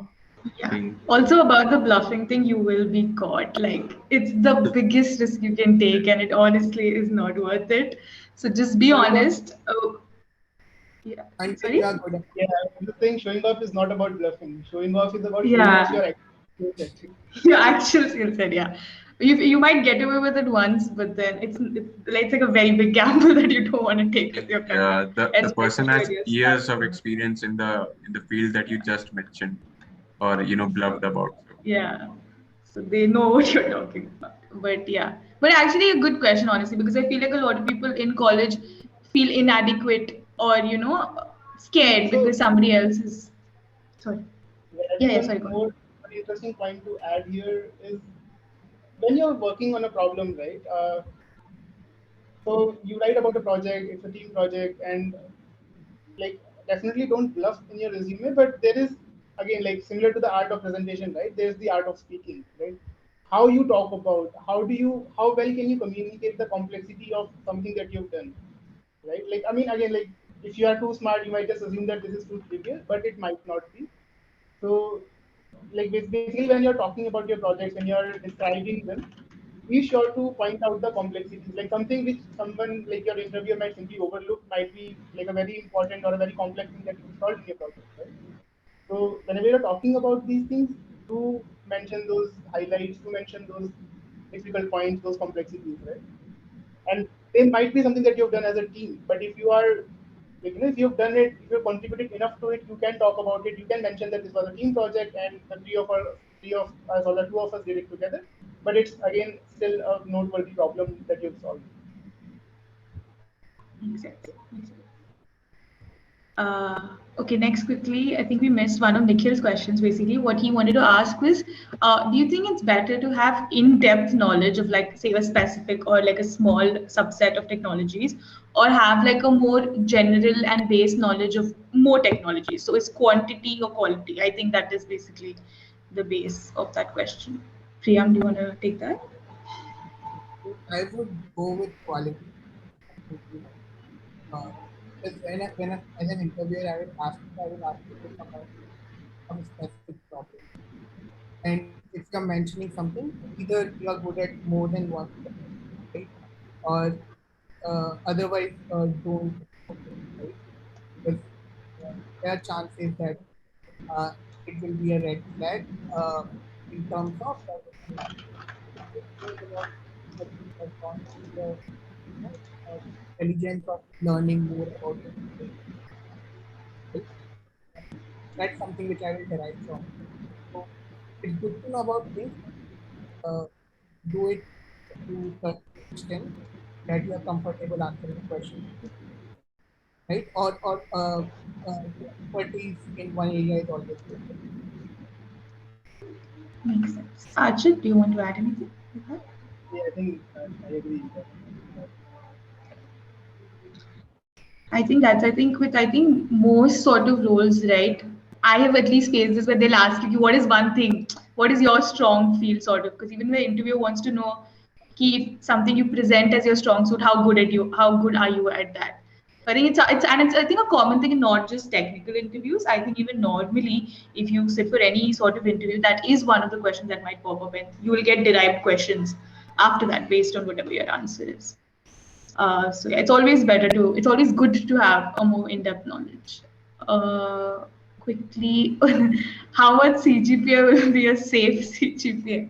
Yeah. think Also about the bluffing thing, you will be caught. Like it's the biggest risk you can take, and it honestly is not worth it. So just be Showing off, honest. Oh, yeah. Until you Sorry. are good at yeah, I'm just saying showing off is not about bluffing. Showing off is about showing off Yeah. your actual skill set. Your actual skill set. Yeah. You might get away with it once, but then it's like a very big gamble that you don't want to take with your career, yeah, the person especially has when you're years of starting. experience in the field that you just mentioned or bluffed about. So Yeah. So they know what you're talking about. But yeah. But actually a good question, honestly, because I feel like a lot of people in college feel inadequate or, scared So because somebody else is sorry. yeah, I Yeah, think yeah, one sorry, go on. more very interesting point to add here is when you're working on a problem, right? So you write about a project, it's a team project, and like definitely don't bluff in your resume, but there is again like similar to the art of presentation, right? There's the art of speaking, right? How you talk about, how well can you communicate the complexity of something that you've done, right? Like I mean, again, like if you are too smart, you might just assume that this is too trivial, but it might not be. So, like basically, when you're talking about your projects, when you're describing them, be sure to point out the complexities. Like something which someone like your interviewer might simply overlook might be like a very important or a very complex thing that you solve in your project, right? So whenever you're talking about these things, do mention those highlights, to mention those difficult points, those complexities, right? And they might be something that you've done as a team, but if you are like, if you've done it, if you've contributed enough to it, you can talk about it, you can mention that this was a team project and the three of us or the two of us did it together, but it's again still a noteworthy problem that you've solved. Makes sense. Makes sense. Okay, next quickly, I think we missed one of Nikhil's questions. Basically, what he wanted to ask was, do you think it's better to have in-depth knowledge of like, say, a specific or like a small subset of technologies, or have like a more general and base knowledge of more technologies? So it's quantity or quality? I think that is basically the base of that question. Priyam, do you want to take that? So I would go with quality. Uh, because as an interviewer, I will ask you about some specific problem. And if you're mentioning something, either you are good at more than one, right? Or otherwise, don't, right? Because there are chances that uh, it will be a red flag uh, in terms of the intelligence of learning more about it. Right? That's something which I will derive from. So it's good to know about things. Uh, do it to the extent that you are comfortable answering the question, right? Expertise in one area is always good. Makes sense. Archit, do you want to add anything with that? Yeah, I think I agree that. I think with I think most sort of roles, right? I have at least faced this where they'll ask you, what is one thing? What is your strong field sort of? Because even the interviewer wants to know if something you present as your strong suit, how good are you at that? So I think it's I think a common thing in not just technical interviews. I think even normally, if you sit for any sort of interview, that is one of the questions that might pop up, and you will get derived questions after that based on whatever your answer is. So yeah, it's always good to have a more in-depth knowledge. Quickly, how much CGPA will be a safe CGPA?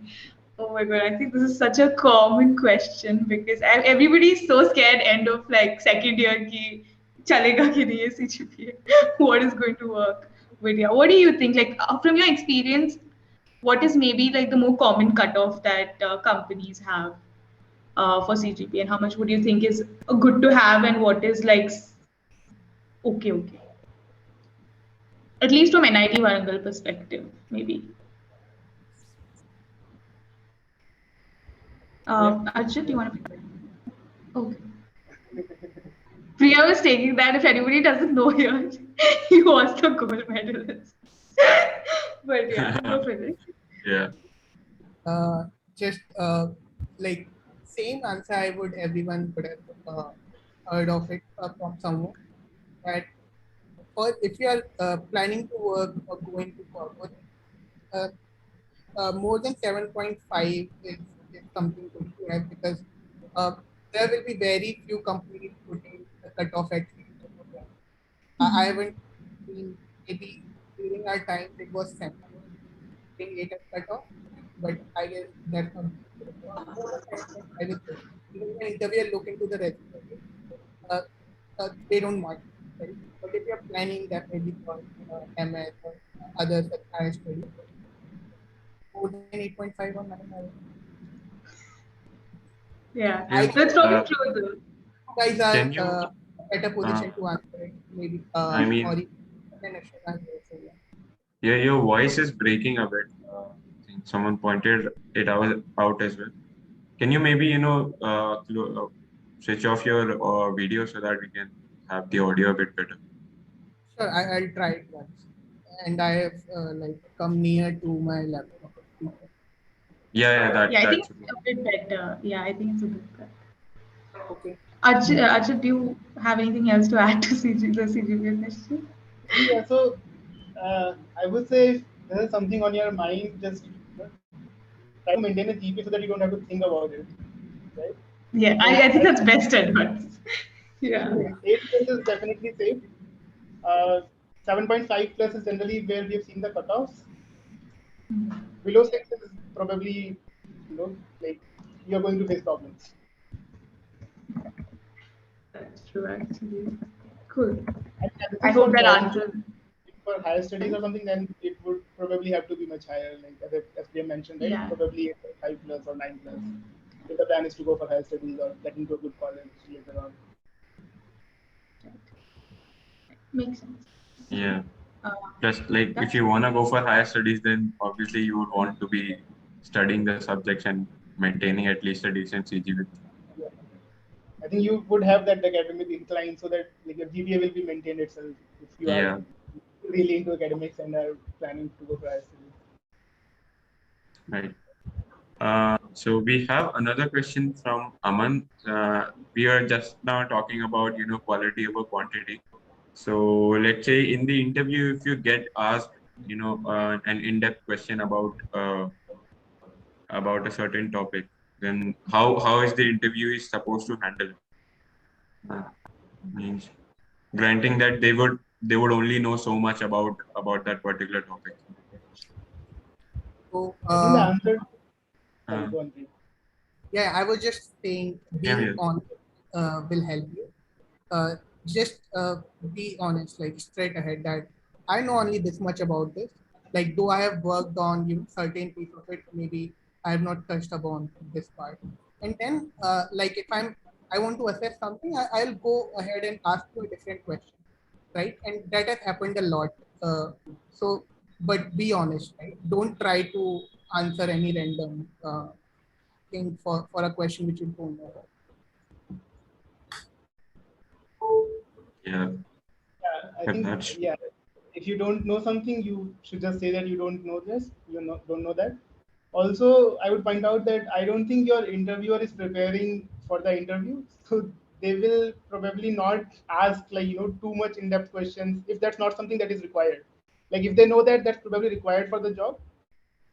Oh my god, I think this is such a common question because everybody is so scared end of like second year ki chalega ki nahi hai CGPA. What is going to work? But yeah, what do you think? Like from your experience, what is maybe like the more common cutoff that companies have? For CGP, and how much would you think is good to have, and what is like okay, at least from NIT Warangal perspective, maybe. Yeah. Arjit, you want to pick? Okay. Priya was taking that. If anybody doesn't know here, he was the gold medalist. But yeah, go for it. Yeah. Just like same answer I would everyone would have heard of it from someone that or if you are planning to work or going to corporate, uh, more than 7.5 is something good to have because uh, there will be very few companies putting the cutoff at 3. I haven't seen maybe during our time it was 7.8 as cutoff, but I guess that's not more than 7.5 is good. Even when interviewer look into the resume, uh, they don't mind, right? But if you're planning that maybe for MS or other such higher studies, more than 8.5 or 9, Yeah, I Yeah. guess that's probably true though. you guys are Can you? better Uh, position to answer it, maybe, I or mean, even an extra answer. So, yeah. yeah, your voice is breaking a bit. I think someone pointed it out as well. Can you maybe, switch off your video so that we can have the audio a bit better? Sure, I'll try it once. And I have like come near to my laptop. Yeah, Yeah, I think that should it's work. a bit better. Yeah, I think it's a bit better. Okay. Archit, do you have anything else to add to the CGPA question? Yeah, so I would say if there's something on your mind, just try to maintain a GPA so that you don't have to think about it, right? Yeah, So I think that's best advice. Yeah. 8 plus is definitely safe. Uh, 7.5 plus is generally where we have seen the cutoffs. Below 6 is probably, like you're going to face problems. That's true, actually. Cool. And this I is hope for that jobs. answers. For higher studies or something, then it would probably have to be much higher, like as we mentioned, right? Yeah. Probably 5 plus or 9 plus. If the plan is to go for higher studies or get into a good college later on. Makes sense. Yeah. Uh, Just like if that's you want to go for higher studies, then obviously you would want to be studying the subjects and maintaining at least a decent CGPA. Yeah. I think you would have that academic incline so that like your GPA will be maintained itself if you are Yeah, really into academics and are planning to go for higher studies. right. So we have another question from Aman. We are just now talking about, quality over quantity. So let's say in the interview, if you get asked, an in-depth question about a certain topic, then how is the interview is supposed to handle it? Means granting that they would only know so much about that particular topic. So I think the answer. Sorry, Uh, go on, please. yeah, I was just saying yeah, being yeah, honest will help you. Uh, just be honest, like straight ahead that I know only this much about this. Like, though I have worked on certain piece of it, maybe I have not touched upon this part. And then, like, if I want to assess something, I'll go ahead and ask you a different question, right? And that has happened a lot. So, but be honest, right? Don't try to answer any random thing for a question which you don't know about. yeah. Yeah, I But think that's yeah. If you don't know something, you should just say that you don't know this. Don't know that. Also, I would point out that I don't think your interviewer is preparing for the interview, so they will probably not ask like too much in-depth questions if that's not something that is required. Like if they know that that's probably required for the job,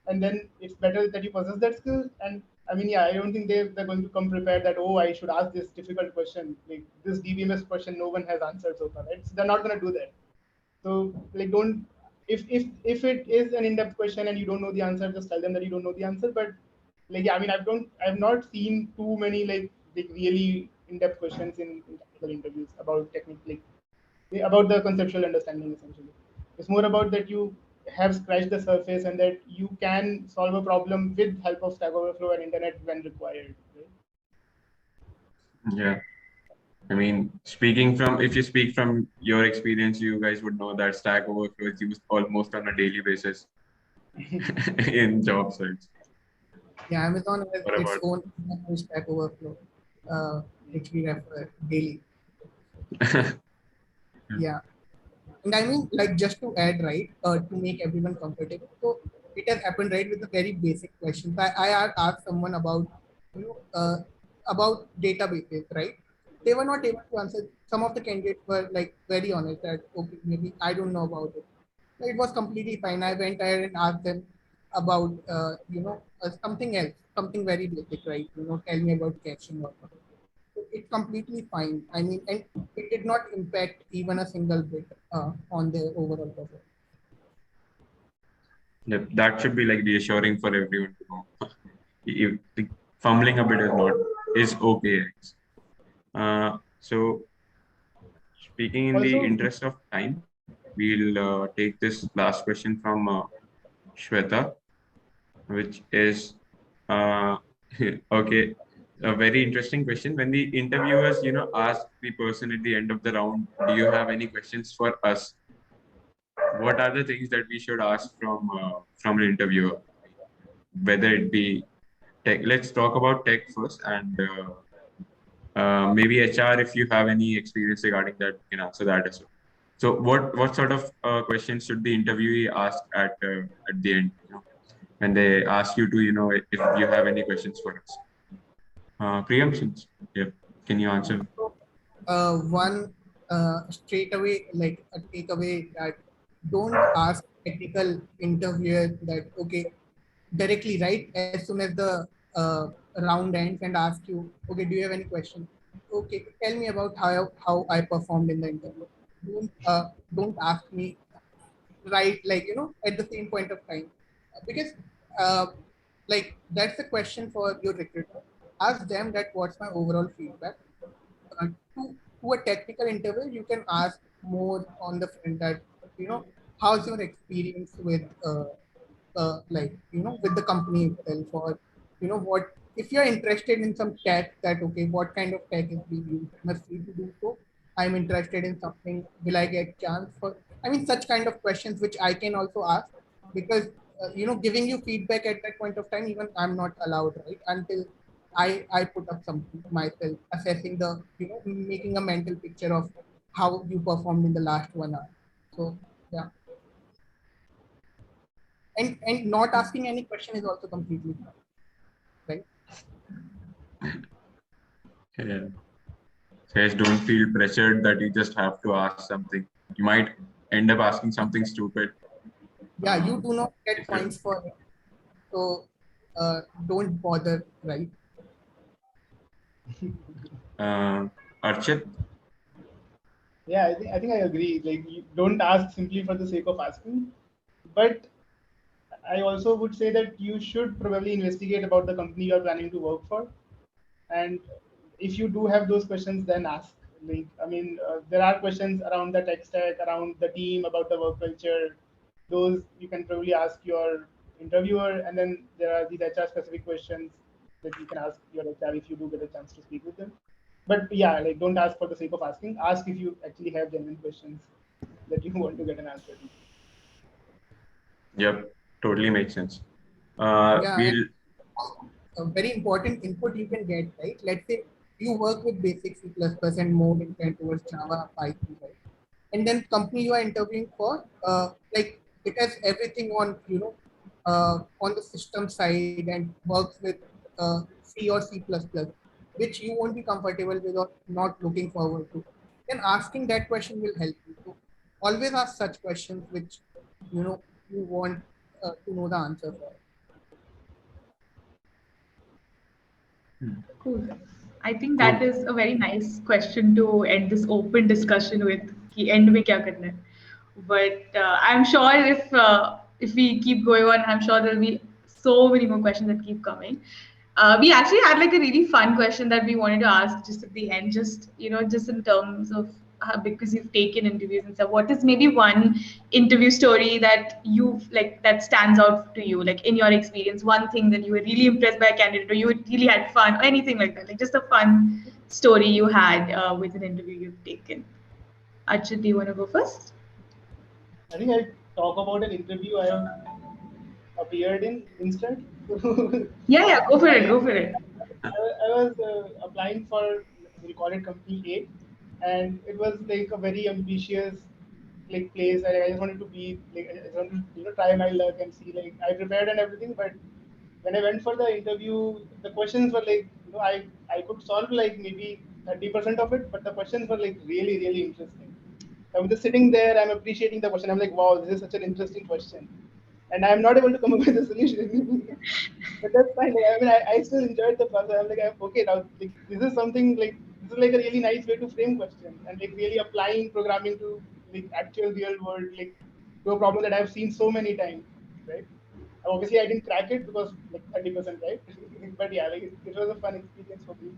and then it's better that you possess that skill. And I mean, yeah, I don't think they're going to come prepared that, oh, I should ask this difficult question, like this DBMS question no one has answered so far, right? So they're not going to do that. So like don't, if it is an in-depth question and you don't know the answer, just tell them that you don't know the answer. But like yeah, I mean, I've not seen too many like really in-depth questions in technical interviews about technically about the conceptual understanding essentially. It's more about that you have scratched the surface and that you can solve a problem with help of Stack Overflow and internet when required. Right? yeah. I mean, if you speak from your experience, you guys would know that Stack Overflow is used almost on a daily basis in job sites. Yeah, Amazon has What its about? own Stack Overflow, which we refer daily. Yeah, and I mean, like just to add, right, to make everyone comfortable. So it has happened, right, with a very basic question. I had asked someone about, you know, uh, about databases, right? They were not able to answer. Some of the candidates were like very honest that okay, maybe I don't know about it. So it was completely fine. I went ahead and asked them about, something else, something very basic, right? Tell me about caching or something. So it's completely fine. I mean, and it did not impact even a single bit on their overall performance. Yep, that should be like reassuring for everyone to know. If the fumbling a bit is okay. So speaking in the Also, interest of time, we'll take this last question from Shweta, which is uh, okay, a very interesting question. When the interviewers, ask the person at the end of the round, do you have any questions for us? What are the things that we should ask from an interviewer? Whether it be tech, let's talk about tech first, and maybe HR, if you have any experience regarding that, you can answer that as well. So what sort of questions should the interviewee ask at the end? When they ask you to, if you have any questions for us. Preemptions. Yeah. Can you answer? One straight away, like a takeaway, that don't ask technical interviewer that, okay, directly, right? As soon as the round ends and ask you, okay, do you have any question? Okay, tell me about how I performed in the interview. Don't ask me, right, like, at the same point of time. Because uh, like, that's a question for your recruiter. Ask them that what's my overall feedback. uh, to a technical interview, you can ask more on the front that, how's your experience with like, with the company itself, or what, if you're interested in some tech, that, okay, what kind of tech is being used, am I free to do so, I'm interested in something, will I get chance for, I mean, such kind of questions which I can also ask. Because giving you feedback at that point of time, even I'm not allowed, right, until I put up something myself, assessing the, making a mental picture of how you performed in the last 1 hour. So yeah, and not asking any question is also completely fine, right? Yeah. Says don't feel pressured that you just have to ask something. You might end up asking something stupid. Yeah, you do not get If you points for it, so don't bother, right? Archit. Yeah, I think I agree. Like, you don't ask simply for the sake of asking, but I also would say that you should probably investigate about the company you are planning to work for, and if you do have those questions, then ask. Like, I mean, there are questions around the tech stack, around the team, about the work culture. Those you can probably ask your interviewer, and then there are these HR specific questions that you can ask your HR if you do get a chance to speak with them. But yeah, like, don't ask for the sake of asking. Ask if you actually have genuine questions that you want to get an answer to. Yep, totally makes sense. Yeah, and We'll a very important input you can get, right? Let's say you work with basic C++ and more inclined towards Java, Python, right? And then company you are interviewing for, like, it has everything on, on the system side, and works with C or C++, which you won't be comfortable with or not looking forward to. Then asking that question will help you. So always ask such questions which, you want to know the answer for. Cool. I think that cool. is a very nice question to end this open discussion with. कि end में क्या करना है? But I'm sure if we keep going on, I'm sure there'll be so many more questions that keep coming. We actually had like a really fun question that we wanted to ask just at the end, just in terms of because you've taken interviews and stuff. What is maybe one interview story that you've like that stands out to you, like in your experience, one thing that you were really impressed by a candidate, or you really had fun, or anything like that, like just a fun story you had with an interview you've taken. Archit, do you want to go first? I think I talk about an interview I have appeared in instead. Yeah, yeah, go for it, I go for it. I was applying for, we call it company A, and it was like a very ambitious like place. I just wanted to be like, I just wanted to try my luck and see, like, I prepared and everything, but when I went for the interview, the questions were like, I could solve like maybe 30% of it, but the questions were like really really interesting. I'm just sitting there, I'm appreciating the question. I'm like, wow, this is such an interesting question, and I'm not able to come up with a solution. But that's fine. Like, I mean, I still enjoyed the process. I'm like, I'm okay now. Like, this is something like, this is like a really nice way to frame questions and like really applying programming to like actual real world, like to a problem that I've seen so many times, right? Obviously, I didn't crack it because like 30%, right? But yeah, like it was a fun experience for me.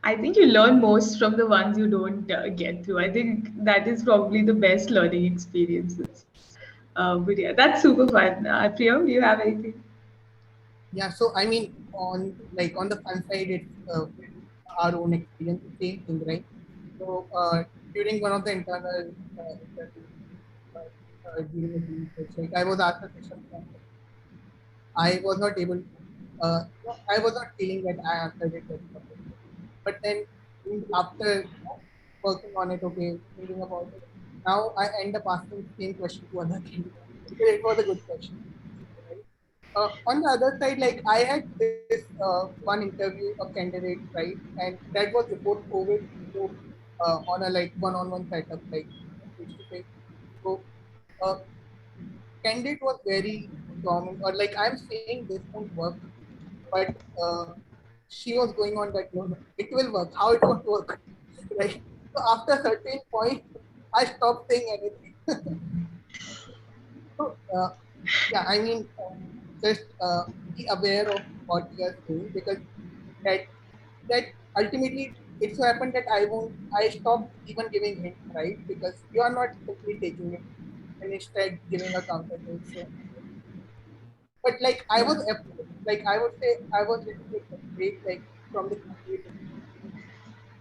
I think you learn most from the ones you don't get through. I think that is probably the best learning experiences. But yeah, that's super fun. Priyam, do you have anything? Yeah, so I mean, on the fun side, it's our own experience, same thing, right? So during one of the internal interviews, during the team project, I was asked a question. I was not able, I was not feeling that I answered it very properly. But then after working on it, okay, thinking about it. Now I end up asking the same question to other candidates because it was a good question, right? On the other side, like I had this one interview, a candidate, right, and that was before COVID, so on a like one-on-one setup, like face-to-face. So uh, candidate was very strong, or like I'm saying this won't work, but she was going on that no, no, it will work. How it won't work, right? So after a certain point, I stopped saying anything. So yeah, I mean, just be aware of what you are saying because that that ultimately it so happened that I stopped even giving hints, right? Because you are not simply taking it and instead giving a counter to it. So, but like I was like I would say I was little bit afraid like from the situation.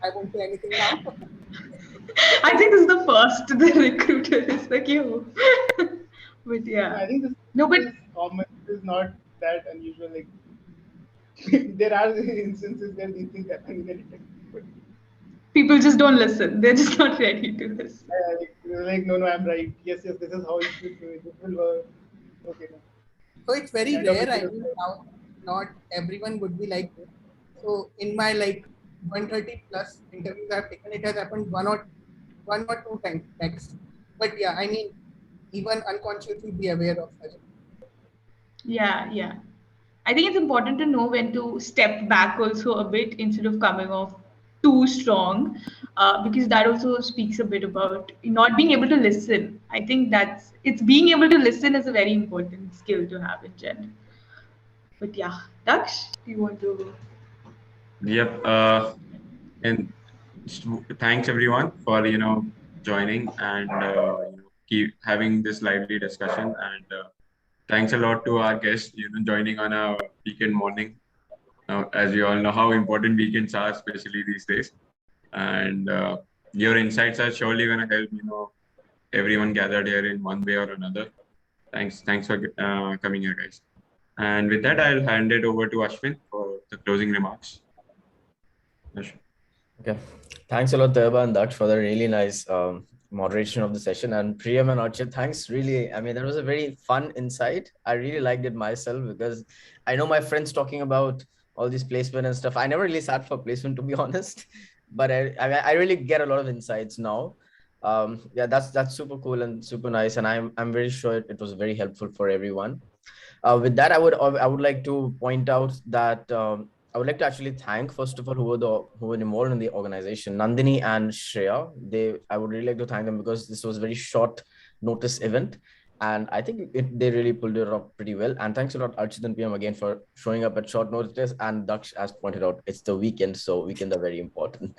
I won't say anything now. I think this is the first the recruiter is like you. But No, yeah. I think this No, but is common. This is not that unusual. Like there are instances where these things happen in the detective, but people just don't listen. They're just not ready to listen. like no, no, I'm right. Yes, yes, this is how you should do it. This will work. Okay, no. So it's very Kind of rare. it I is. mean, now not everyone would be like this. So in my like 130 plus interviews I've taken, it has happened one or two times max. But yeah, I mean, even unconsciously be aware of such. Yeah, yeah. I think it's important to know when to step back also a bit instead of coming off too strong, because that also speaks a bit about not being able to listen. I think it's being able to listen is a very important skill to have in general. But yeah, Daksh, do you want to? Yep. And thanks everyone for joining and keep having this lively discussion. And thanks a lot to our guests joining on a weekend morning. As we all know how important weekends are, especially these days. And your insights are surely going to help everyone gathered here in one way or another. Thanks for coming here, guys. And with that, I'll hand it over to Ashwin for the closing remarks. Ashwin. Okay. Thanks a lot, Taiba and Daksh, for the really nice moderation of the session. And Priyam and Archit, thanks. Really, I mean, that was a very fun insight. I really liked it myself because I know my friends talking about all these placement and stuff. I never really sat for placement, to be honest, but I really get a lot of insights now. Yeah, that's super cool and super nice. And I'm very sure it was very helpful for everyone. With that, I would like to point out that I would like to actually thank first of all who were involved in the organization, Nandini and Shreya. I would really like to thank them because this was a very short notice event, and I think they really pulled it off pretty well. And thanks a lot, Archit and PM, again for showing up at short notice. And Daksh, as pointed out, it's the weekend, so weekends are very important,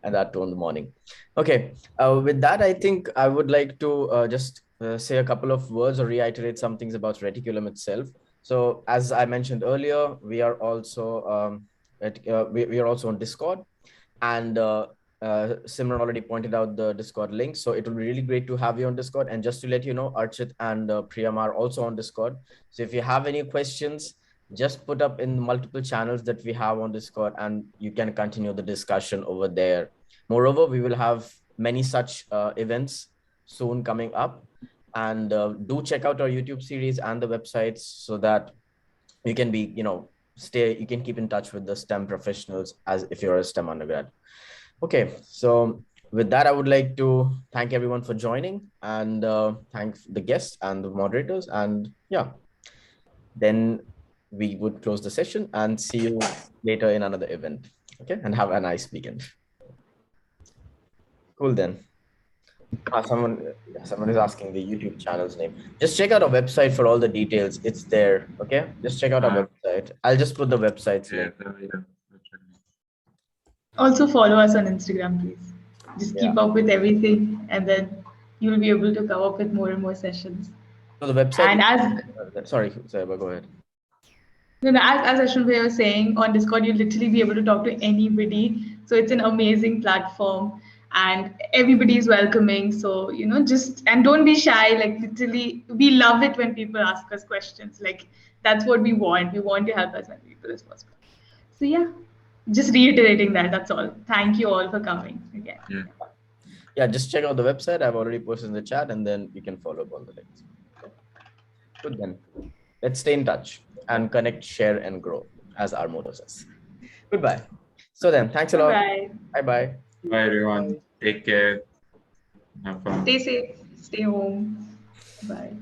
and that too in the morning. Okay, with that, I think I would like to just say a couple of words or reiterate some things about Reticulum itself. So as I mentioned earlier, we are also we are also on Discord, and Simran already pointed out the Discord link. So it will be really great to have you on Discord. And just to let you know, Archit and Priyam are also on Discord. So if you have any questions, just put up in multiple channels that we have on Discord, and you can continue the discussion over there. Moreover, we will have many such events soon coming up. And do check out our YouTube series and the websites so that you can be, you can keep in touch with the STEM professionals as if you're a STEM undergrad. Okay, so with that, I would like to thank everyone for joining and thank the guests and the moderators. And yeah, then we would close the session and see you later in another event. Okay, and have a nice weekend. Cool then. Someone is asking the YouTube channel's name. Just check out our website for all the details. It's there. Okay, just check out our website. I'll just put the website's link. Also follow us on Instagram, please. Just keep up with everything, and then you'll be able to come up with more and more sessions. So the website. And sorry, but go ahead. No, as Ashwin Bhai was saying, on Discord, you'll literally be able to talk to anybody. So it's an amazing platform and everybody is welcoming. So, and don't be shy. Like, literally, we love it when people ask us questions. Like, that's what we want. We want to help as many people as possible. So, yeah, just reiterating that. That's all. Thank you all for coming again. Yeah. Yeah, just check out the website. I've already posted in the chat, and then you can follow up all the links. Good then. Let's stay in touch and connect, share, and grow, as our motto says. Goodbye. So then, thanks a lot. Bye. Bye-bye. Bye, everyone. Bye. Take care. Have fun. Stay safe. Stay home. Bye.